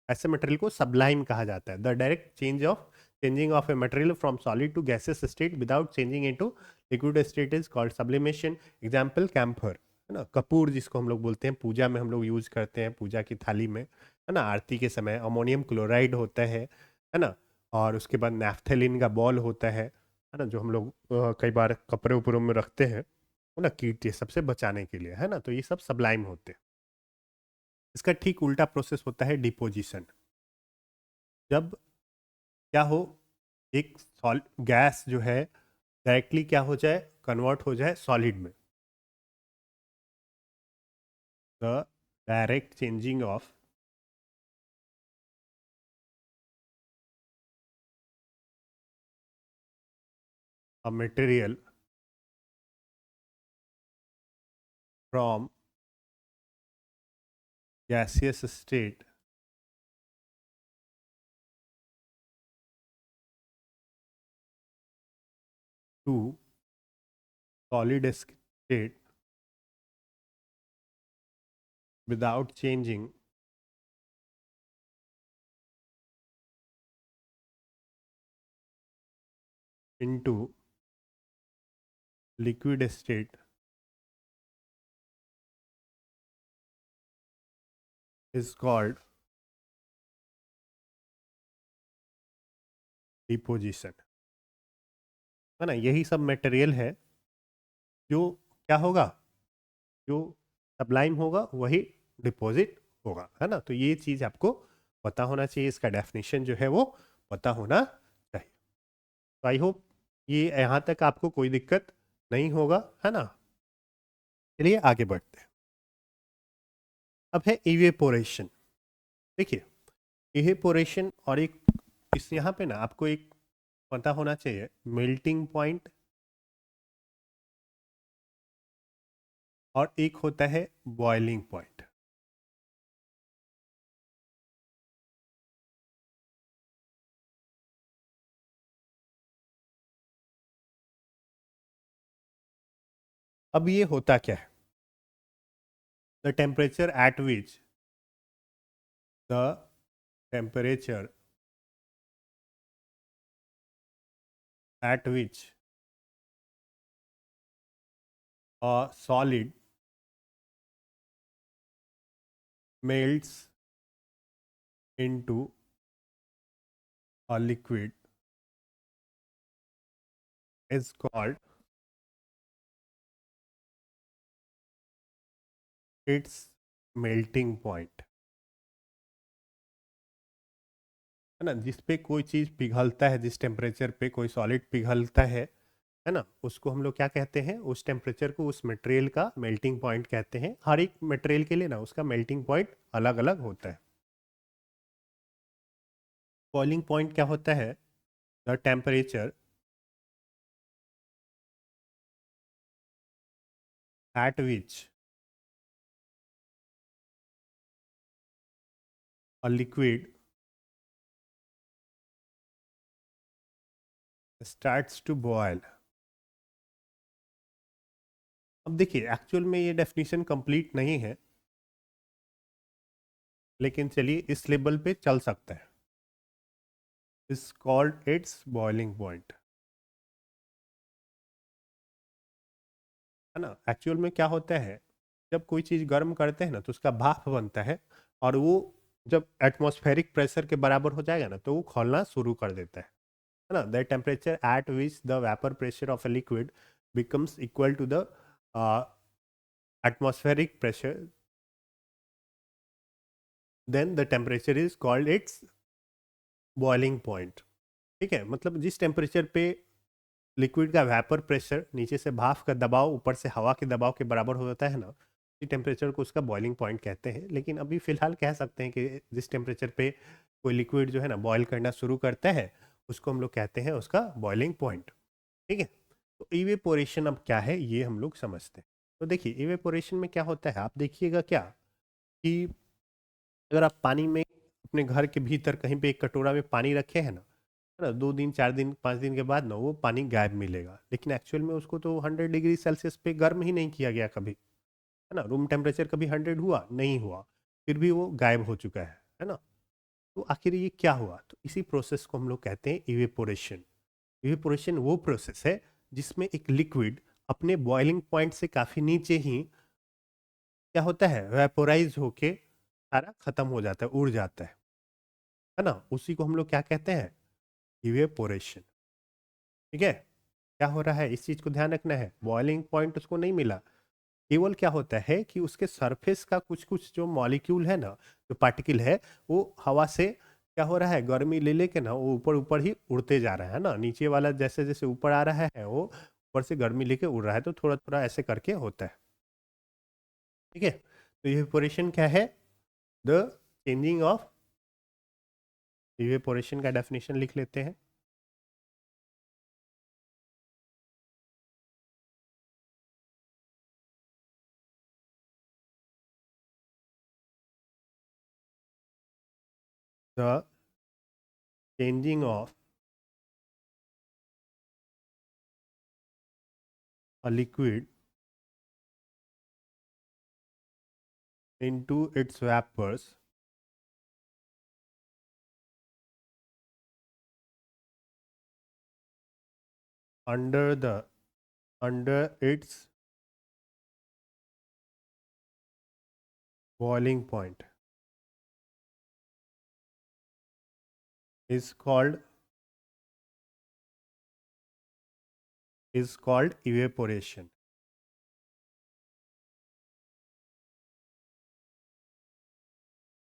ऐसे मटेरियल को सबलाइम कहा जाता है। The direct changing of a material from solid to gases state without changing into liquid state is called sublimation. Example camphor, है ना, कपूर जिसको हम लोग बोलते हैं, पूजा में हम लोग यूज करते हैं, पूजा की थाली में, है ना, आरती के समय। अमोनियम क्लोराइड होता है ना। और उसके बाद नैफ्थेलिन का बॉल होता है ना, जो हम लोग कई बार कपड़े उपड़ों में रखते हैं, है ना, कीट ये सबसे बचाने के लिए, है ना। तो ये सब सबलाइम होते हैं। इसका ठीक उल्टा प्रोसेस होता है डिपोजिशन। जब क्या हो, एक गैस जो है डायरेक्टली क्या हो जाए, कन्वर्ट हो जाए सॉलिड में। The direct changing of a material from gaseous state to solid state without changing into liquid state is called deposition, है ना। यही सब मटेरियल है जो क्या होगा, जो सब्लाइम होगा वही डिपॉजिट होगा, है ना। तो ये चीज़ आपको पता होना चाहिए, इसका डेफिनेशन जो है वो पता होना चाहिए। तो आई होप ये यहाँ तक आपको कोई दिक्कत नहीं होगा, है ना। चलिए आगे बढ़ते हैं। अब है इवेपोरेशन। देखिए, इवेपोरेशन और एक इस यहाँ पे ना आपको एक पता होना चाहिए, मेल्टिंग पॉइंट और एक होता है बॉइलिंग पॉइंट। अब ये होता क्या है, the temperature at which the temperature at which a solid melts into a liquid is called its melting point, है ना। जिस पे कोई चीज़ पिघलता है, जिस टेम्परेचर पे कोई सॉलिड पिघलता है ना, उसको हम लोग क्या कहते हैं, उस टेम्परेचर को उस मटेरियल का मेल्टिंग पॉइंट कहते हैं। हर एक मटेरियल के लिए ना उसका मेल्टिंग पॉइंट अलग अलग होता है। बॉइलिंग पॉइंट क्या होता है, the temperature at which a liquid starts to boil। अब देखिए, एक्चुअल में ये डेफिनेशन कंप्लीट नहीं है, लेकिन चलिए इस लेवल पे चल सकता है। Is called its boiling point, है ना। एक्चुअल में क्या होता है, जब कोई चीज़ गर्म करते हैं ना तो उसका भाप बनता है, और वो जब एटमॉस्फेरिक प्रेशर के बराबर हो जाएगा ना तो वो खौलना शुरू कर देता है ना। The temperature at which the vapour pressure of a liquid becomes equal to the atmospheric pressure, then the temperature is called its boiling point. ठीक है, मतलब जिस टेम्परेचर पे लिक्विड का वेपर प्रेशर, नीचे से भाप का दबाव ऊपर से हवा के दबाव के बराबर हो जाता है ना, इसी टेम्परेचर को उसका बॉइलिंग पॉइंट कहते हैं। लेकिन अभी फिलहाल कह सकते हैं कि जिस टेम्परेचर पे कोई लिक्विड जो है ना बॉयल करना शुरू करता है, उसको हम लोग कहते हैं उसका बॉइलिंग पॉइंट। ठीक है, तो इवेपोरेशन अब क्या है ये हम लोग समझते हैं। तो देखिए, इवेपोरेशन में क्या होता है, आप देखिएगा क्या कि अगर आप अपने घर के भीतर कहीं पे एक कटोरा में पानी रखे हैं ना, है ना, 2 दिन 4 दिन 5 दिन के बाद ना वो पानी गायब मिलेगा, लेकिन एक्चुअल में उसको तो 100 डिग्री सेल्सियस पे गर्म ही नहीं किया गया कभी, है ना, रूम टेम्परेचर कभी 100 हुआ नहीं हुआ, फिर भी वो गायब हो चुका है ना। तो आखिर ये क्या हुआ, तो इसी प्रोसेस को हम लोग कहते हैं इवेपोरेशन। इवेपोरेशन वो प्रोसेस है जिसमें एक लिक्विड अपने बॉइलिंग पॉइंट से काफी नीचे ही क्या होता है, वेपोराइज होके सारा खत्म हो जाता है, उड़ जाता है ना, उसी को हम लोग क्या कहते हैं, इवेपोरेशन। ठीक है, क्या हो रहा है इस चीज को ध्यान रखना है, बॉइलिंग पॉइंट उसको नहीं मिला, केवल क्या होता है कि उसके सरफेस का कुछ कुछ जो मॉलिक्यूल है ना, जो पार्टिकल है, वो हवा से क्या हो रहा है, गर्मी ले लेके ना वो ऊपर ऊपर ही उड़ते जा रहा है ना, नीचे वाला जैसे जैसे ऊपर आ रहा है वो ऊपर से गर्मी लेके उड़ रहा है, तो थोड़ा थोड़ा ऐसे करके होता है। ठीक है, तो इवेपोरेशन क्या है, द चेंजिंग ऑफ, इवेपोरेशन का डेफिनेशन लिख लेते हैं, the changing of a liquid into its vapors under the under its boiling point is called evaporation.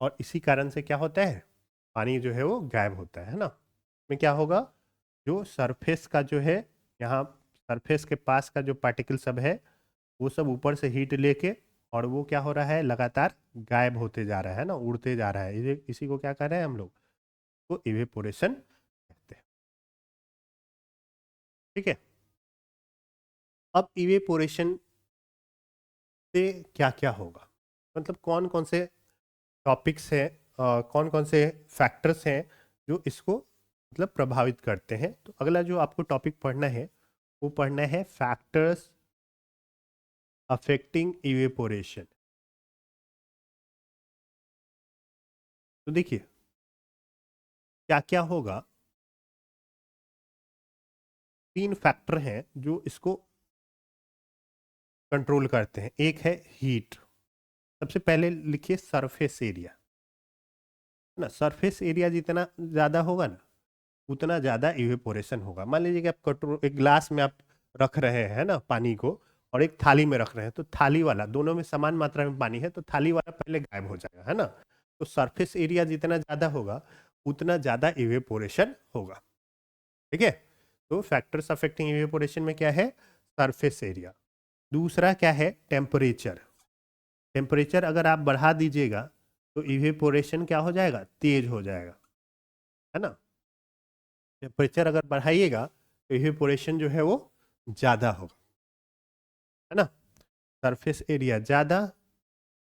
और इसी कारण से क्या होता है, पानी जो है वो गायब होता है ना, में क्या होगा, जो सरफेस का जो है, यहाँ सरफेस के पास का जो पार्टिकल सब है वो सब ऊपर से हीट लेके और वो क्या हो रहा है, लगातार गायब होते जा रहा है ना, उड़ते जा रहा है, इसी को क्या कर रहे हैं हम लोग, तो इवेपोरेशन कहते हैं। ठीक है, अब इवेपोरेशन से क्या क्या होगा, मतलब कौन कौन से टॉपिक्स हैं, कौन कौन से फैक्टर्स हैं जो इसको मतलब प्रभावित करते हैं। तो अगला जो आपको टॉपिक पढ़ना है वो पढ़ना है फैक्टर्स अफेक्टिंग इवेपोरेशन। तो देखिए क्या क्या होगा, 3 फैक्टर हैं जो इसको कंट्रोल करते हैं। एक है हीट, सबसे पहले लिखिए सरफेस एरिया, ना सरफेस एरिया जितना ज़्यादा होगा ना उतना ज़्यादा इवेपोरेशन होगा। मान लीजिए कि आप कटोर एक ग्लास में आप रख रहे हैं ना पानी को, और एक थाली में रख रहे हैं, तो थाली वाला, दोनों में समान मात्रा में पानी है तो थाली वाला पहले गायब हो जाएगा, है ना। तो सरफेस एरिया जितना ज़्यादा होगा उतना ज़्यादा इवेपोरेशन होगा। ठीक है, तो फैक्टर्स अफेक्टिंग इवेपोरेशन में क्या है, सरफेस एरिया। दूसरा क्या है, टेम्परेचर। टेम्परेचर अगर आप बढ़ा दीजिएगा तो इवेपोरेशन क्या हो जाएगा, तेज हो जाएगा, है ना। टेम्परेचर अगर बढ़ाइएगा तो इवेपोरेशन जो है वो ज़्यादा होगा, है ना। सरफेस एरिया ज़्यादा,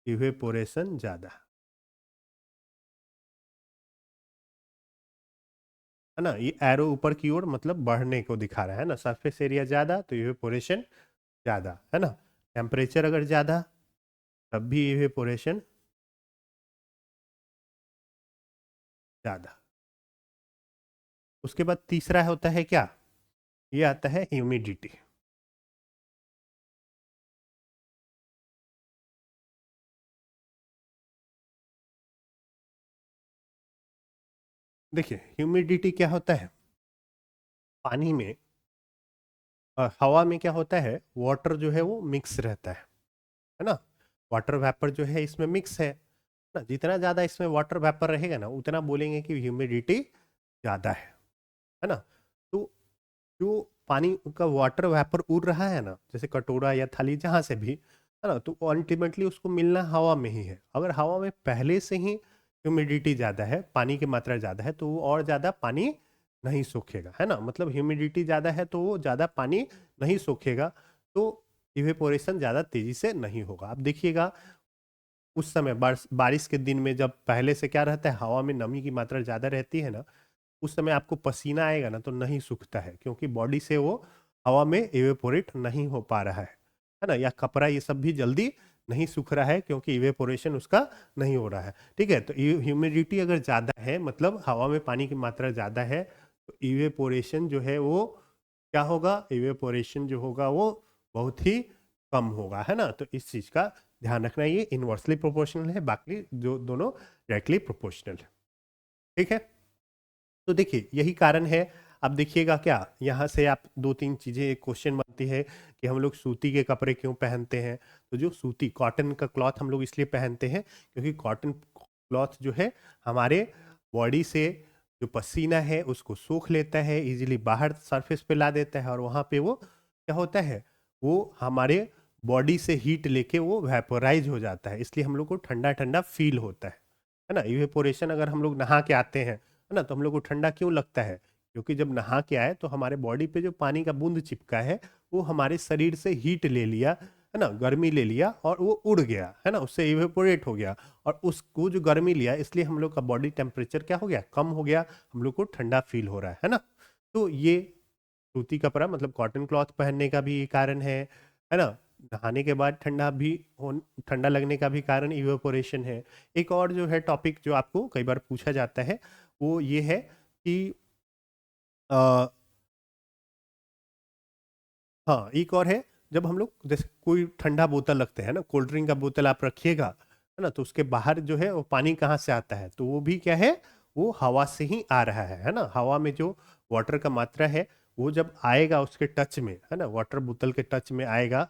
इवेपोरेशन ज़्यादा, है ना। ये एरो ऊपर की ओर मतलब बढ़ने को दिखा रहा है ना, सरफेस एरिया ज़्यादा तो इवेपोरेशन ज़्यादा, है ना। टेम्परेचर अगर ज़्यादा तब भी इवेपोरेशन ज़्यादा। उसके बाद तीसरा होता है क्या, ये आता है ह्यूमिडिटी। देखिए ह्यूमिडिटी क्या होता है, पानी में हवा में क्या होता है, वाटर जो है वो मिक्स रहता है ना। वाटर वेपर जो है इसमें मिक्स है ना, जितना ज़्यादा इसमें वाटर वेपर रहेगा ना उतना बोलेंगे कि ह्यूमिडिटी ज़्यादा है ना। तो जो पानी का वाटर वेपर उड़ रहा है ना, जैसे कटोरा या थाली जहाँ से भी, है ना, तो अल्टीमेटली उसको मिलना हवा में ही है। अगर हवा में पहले से ही ह्यूमिडिटी ज़्यादा है, पानी की मात्रा ज़्यादा है, तो वो और ज़्यादा पानी नहीं सोखेगा, है ना। मतलब ह्यूमिडिटी ज़्यादा है तो वो ज़्यादा पानी नहीं सोखेगा, तो इवेपोरेशन ज़्यादा तेज़ी से नहीं होगा। आप देखिएगा उस समय बारिश के दिन में जब पहले से क्या रहता है, हवा में नमी की मात्रा ज़्यादा रहती है ना, उस समय आपको पसीना आएगा ना तो नहीं सूखता है, क्योंकि बॉडी से वो हवा में इवेपोरेट नहीं हो पा रहा है ना, या कपड़ा ये सब भी जल्दी नहीं सूख रहा है क्योंकि इवेपोरेशन उसका नहीं हो रहा है। ठीक है, तो ह्यूमिडिटी अगर ज़्यादा है, मतलब हवा में पानी की मात्रा ज़्यादा है, तो इवेपोरेशन जो है वो क्या होगा, इवेपोरेशन जो होगा वो बहुत ही कम होगा, है ना। तो इस चीज़ का ध्यान रखना, ये इनवर्सली प्रोपोर्शनल है, बाकी जो दोनों डायरेक्टली प्रोपोर्शनल है। ठीक है, तो देखिए यही कारण है। अब देखिएगा क्या, यहाँ से आप दो तीन चीज़ें, एक क्वेश्चन बनती है कि हम लोग सूती के कपड़े क्यों पहनते हैं। तो जो सूती कॉटन का क्लॉथ हम लोग इसलिए पहनते हैं क्योंकि कॉटन क्लॉथ जो है हमारे बॉडी से जो पसीना है उसको सोख लेता है, इजीली बाहर सरफेस पे ला देता है, और वहाँ पे वो क्या होता है, वो हमारे बॉडी से हीट लेके वो वेपोराइज हो जाता है, इसलिए हम लोग को ठंडा ठंडा फील होता है ना। इवेपोरेशन अगर हम लोग नहा के आते हैं, है ना, तो हम लोग को ठंडा क्यों लगता है, क्योंकि जब नहा के आए तो हमारे बॉडी पे जो पानी का बूंद चिपका है वो हमारे शरीर से हीट ले लिया, है ना, गर्मी ले लिया, और वो उड़ गया, है ना, उससे इवेपोरेट हो गया, और उसको जो गर्मी लिया इसलिए हम लोग का बॉडी टेम्परेचर क्या हो गया, कम हो गया, हम लोग को ठंडा फील हो रहा है ना। तो ये सूती कपड़ा मतलब कॉटन क्लॉथ पहनने का भी कारण है ना। नहाने के बाद ठंडा लगने का भी कारण इवेपोरेशन है। एक और जो है टॉपिक जो आपको कई बार पूछा जाता है वो ये है कि आ, हाँ, एक और है, जब हम लोग जैसे कोई ठंडा बोतल रखते हैं ना, कोल्ड ड्रिंक का बोतल आप रखिएगा, है ना, तो उसके बाहर जो है वो पानी कहाँ से आता है, तो वो भी क्या है, वो हवा से ही आ रहा है ना। हवा में जो वाटर का मात्रा है वो जब आएगा उसके टच में, है ना, वाटर बोतल के टच में आएगा,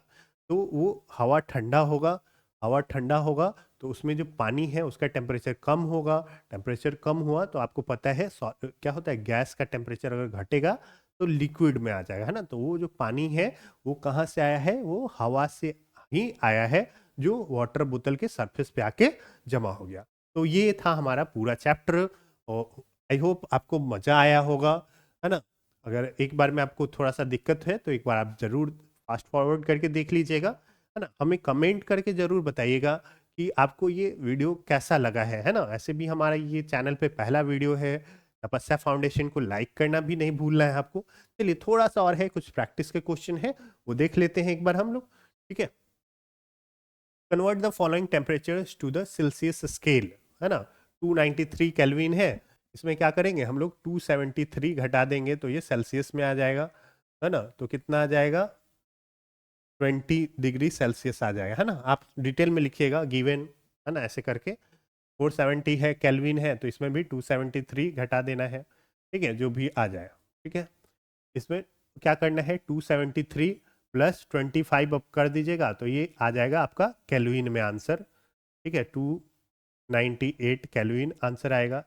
तो वो हवा ठंडा होगा। हवा ठंडा होगा तो उसमें जो पानी है उसका टेम्परेचर कम होगा। टेम्परेचर कम हुआ तो आपको पता है क्या होता है, गैस का टेम्परेचर अगर घटेगा तो लिक्विड में आ जाएगा, है ना। तो वो जो पानी है वो कहाँ से आया है, वो हवा से ही आया है, जो वाटर बोतल के सरफेस पे आके जमा हो गया। तो ये था हमारा पूरा चैप्टर, और आई होप आपको मजा आया होगा, है ना। अगर एक बार में आपको थोड़ा सा दिक्कत है तो एक बार आप जरूर फास्ट फॉरवर्ड करके देख लीजिएगा, है ना। हमें कमेंट करके जरूर बताइएगा कि आपको ये वीडियो कैसा लगा है ना। ऐसे भी हमारा ये चैनल पे पहला वीडियो है। तपस्या फाउंडेशन को लाइक करना भी नहीं भूलना है आपको। चलिए थोड़ा सा और है, कुछ प्रैक्टिस के क्वेश्चन है, वो देख लेते हैं एक बार हम लोग। ठीक है, convert the following temperatures to the Celsius scale, है ना। 293 केल्विन है, इसमें क्या करेंगे हम लोग, 273 घटा देंगे तो ये सेल्सियस में आ जाएगा, है ना। तो कितना आ जाएगा, 20 डिग्री सेल्सियस आ जाएगा, है ना। आप डिटेल में लिखिएगा गिवन, है ना, ऐसे करके। 470 है केल्विन है, तो इसमें भी 273 घटा देना है। ठीक है, जो भी आ जाए। ठीक है, इसमें क्या करना है, 273 प्लस 25 अब कर दीजिएगा तो ये आ जाएगा आपका केल्विन में आंसर। ठीक है, 298 केल्विन आंसर आएगा।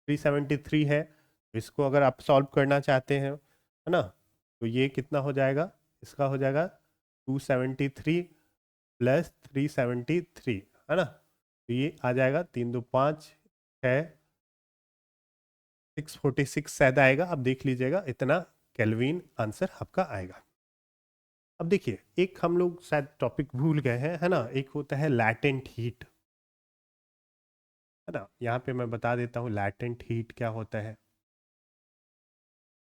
373 है, तो इसको अगर आप सॉल्व करना चाहते हैं, है ना, तो ये कितना हो जाएगा, इसका हो जाएगा 273 प्लस 373, है ना। तो ये आ जाएगा 3 2 5 है, 646 शायद आएगा, अब देख लीजिएगा, इतना केल्विन आंसर आपका आएगा। अब देखिए एक हम लोग शायद टॉपिक भूल गए हैं, है ना। एक होता है लैटेंट हीट, है ना। यहाँ पे मैं बता देता हूँ लैटेंट हीट क्या होता है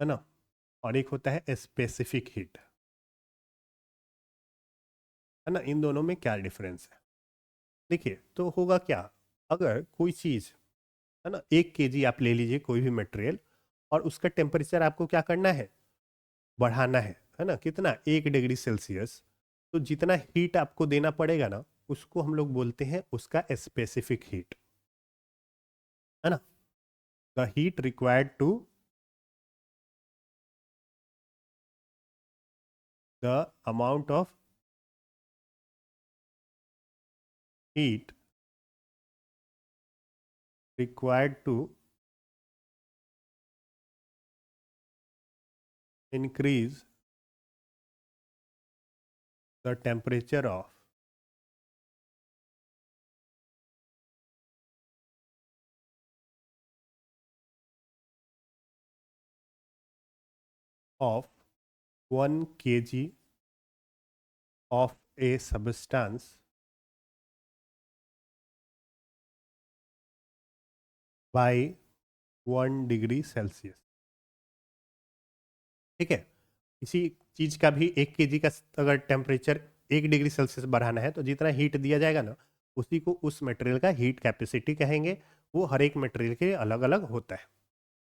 ना। और एक होता है स्पेसिफिक हीट, है ना। इन दोनों में क्या डिफरेंस है, देखिए तो होगा क्या, अगर कोई चीज़, है ना, 1 kg आप ले लीजिए कोई भी मटेरियल, और उसका टेम्परेचर आपको क्या करना है, बढ़ाना है ना, कितना, 1 डिग्री सेल्सियस। तो जितना हीट आपको देना पड़ेगा ना, उसको हम लोग बोलते हैं उसका स्पेसिफिक हीट, है ना। The heat required to, the amount of heat required to increase the temperature of 1 kg of a substance by 1 degree Celsius. ठीक है, इसी चीज का भी 1 kg का अगर टेम्परेचर 1 डिग्री सेल्सियस बढ़ाना है तो जितना हीट दिया जाएगा ना, उसी को उस मटेरियल का हीट कैपेसिटी कहेंगे। वो हर एक मटेरियल के अलग अलग होता है।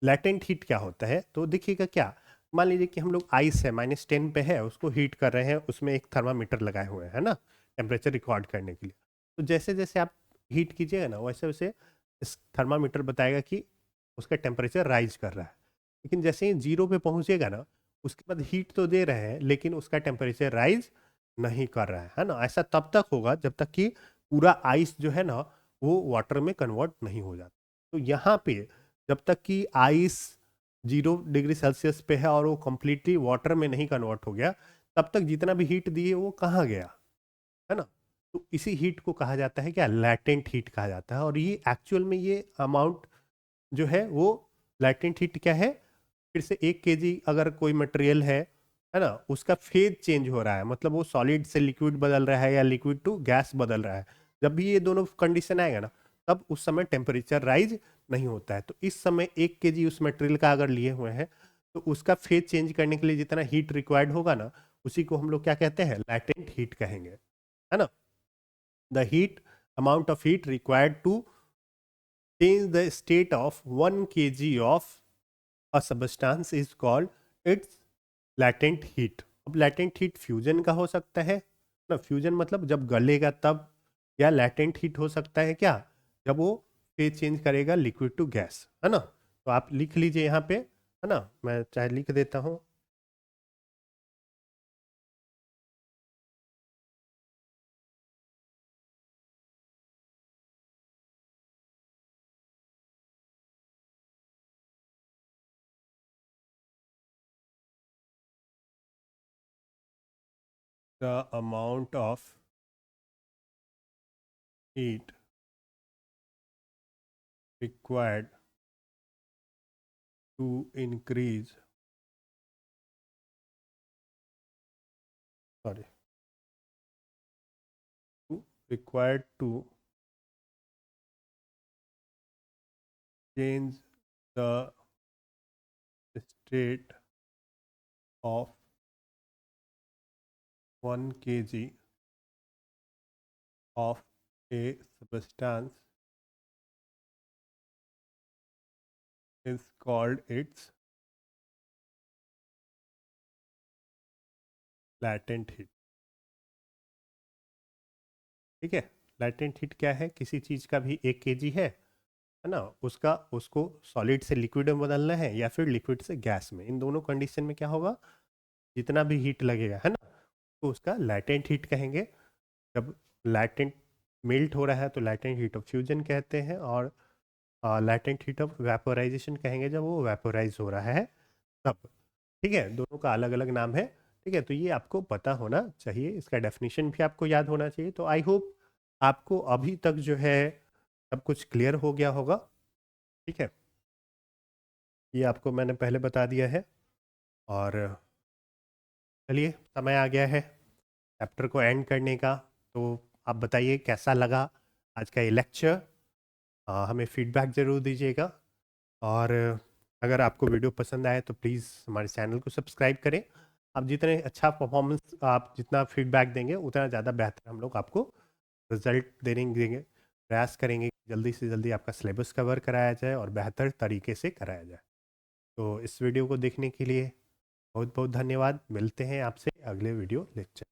लैटेंट हीट क्या होता है तो देखिएगा, क्या मान लीजिए कि हम लोग आइस है -10 पे है, उसको हीट कर रहे हैं, उसमें एक थर्मामीटर लगाए हुए हैं, है ना, टेम्परेचर रिकॉर्ड करने के लिए। तो जैसे जैसे आप हीट कीजिएगा ना, वैसे वैसे इस थर्मामीटर बताएगा कि उसका टेम्परेचर राइज कर रहा है। लेकिन जैसे ही 0 पे पहुंचेगा ना, उसके बाद हीट तो दे रहे हैं लेकिन उसका टेम्परेचर राइज नहीं कर रहा है ना। ऐसा तब तक होगा जब तक कि पूरा आइस जो है ना, वो वाटर में कन्वर्ट नहीं हो जाता। तो यहाँ पे जब तक कि आइस 0 डिग्री सेल्सियस पे है और वो कंप्लीटली वाटर में नहीं कन्वर्ट हो गया, तब तक जितना भी हीट दिए वो कहाँ गया, है ना। तो इसी हीट को कहा जाता है क्या, लैटेंट हीट कहा जाता है। और ये एक्चुअल में ये अमाउंट जो है वो लैटेंट हीट क्या है, फिर से 1 kg अगर कोई मटेरियल है ना, उसका फेज चेंज हो रहा है, मतलब वो सॉलिड से लिक्विड बदल रहा है या लिक्विड टू गैस बदल रहा है, जब भी ये दोनों कंडीशन आएगा ना, तब उस समय टेम्परेचर राइज नहीं होता है। तो इस समय 1 kg उस मटेरियल का अगर लिए हुए हैं, तो उसका फेज चेंज करने के लिए जितना हीट रिक्वायर्ड होगा ना, उसी को हम लोग क्या कहते हैं, लैटेंट हीट कहेंगे, है ना। The heat amount of heat required to change the state of 1 kg of a substance is called its latent heat। अब latent heat फ्यूजन का हो सकता है ना, फ्यूजन मतलब जब गलेगा तब, या latent heat हो सकता है क्या, जब वो फेज चेंज करेगा लिक्विड टू गैस, है ना। तो आप लिख लीजिए यहाँ पे, है ना, मैं चाहे लिख देता हूँ। The amount of heat required to increase, sorry, to required to change the state of 1 kg of a substance is called its latent heat। ठीक है, latent heat क्या है, किसी चीज़ का भी 1 kg है ना, उसका उसको सॉलिड से लिक्विड में बदलना है या फिर लिक्विड से गैस में, इन दोनों कंडीशन में क्या होगा, जितना भी हीट लगेगा, है ना, तो उसका latent heat कहेंगे। जब latent मेल्ट हो रहा है तो latent heat ऑफ फ्यूजन कहते हैं, और लैटेंट हीट ऑफ वेपोराइजेशन कहेंगे जब वो वेपोराइज हो रहा है तब। ठीक है, दोनों का अलग अलग नाम है। ठीक है, तो ये आपको पता होना चाहिए, इसका डेफिनेशन भी आपको याद होना चाहिए। तो आई होप आपको अभी तक जो है सब कुछ क्लियर हो गया होगा। ठीक है, ये आपको मैंने पहले बता दिया है। और चलिए, समय आ गया है चैप्टर को एंड करने का। तो आप बताइए कैसा लगा आज का ये लेक्चर, हमें फीडबैक ज़रूर दीजिएगा। और अगर आपको वीडियो पसंद आए तो प्लीज़ हमारे चैनल को सब्सक्राइब करें। आप जितने अच्छा परफॉर्मेंस, आप जितना फीडबैक देंगे उतना ज़्यादा बेहतर हम लोग आपको रिजल्ट देंगे। प्रयास करेंगे कि जल्दी से जल्दी आपका सिलेबस कवर कराया जाए और बेहतर तरीके से कराया जाए। तो इस वीडियो को देखने के लिए बहुत बहुत धन्यवाद। मिलते हैं आपसे अगले वीडियो लेक्चर।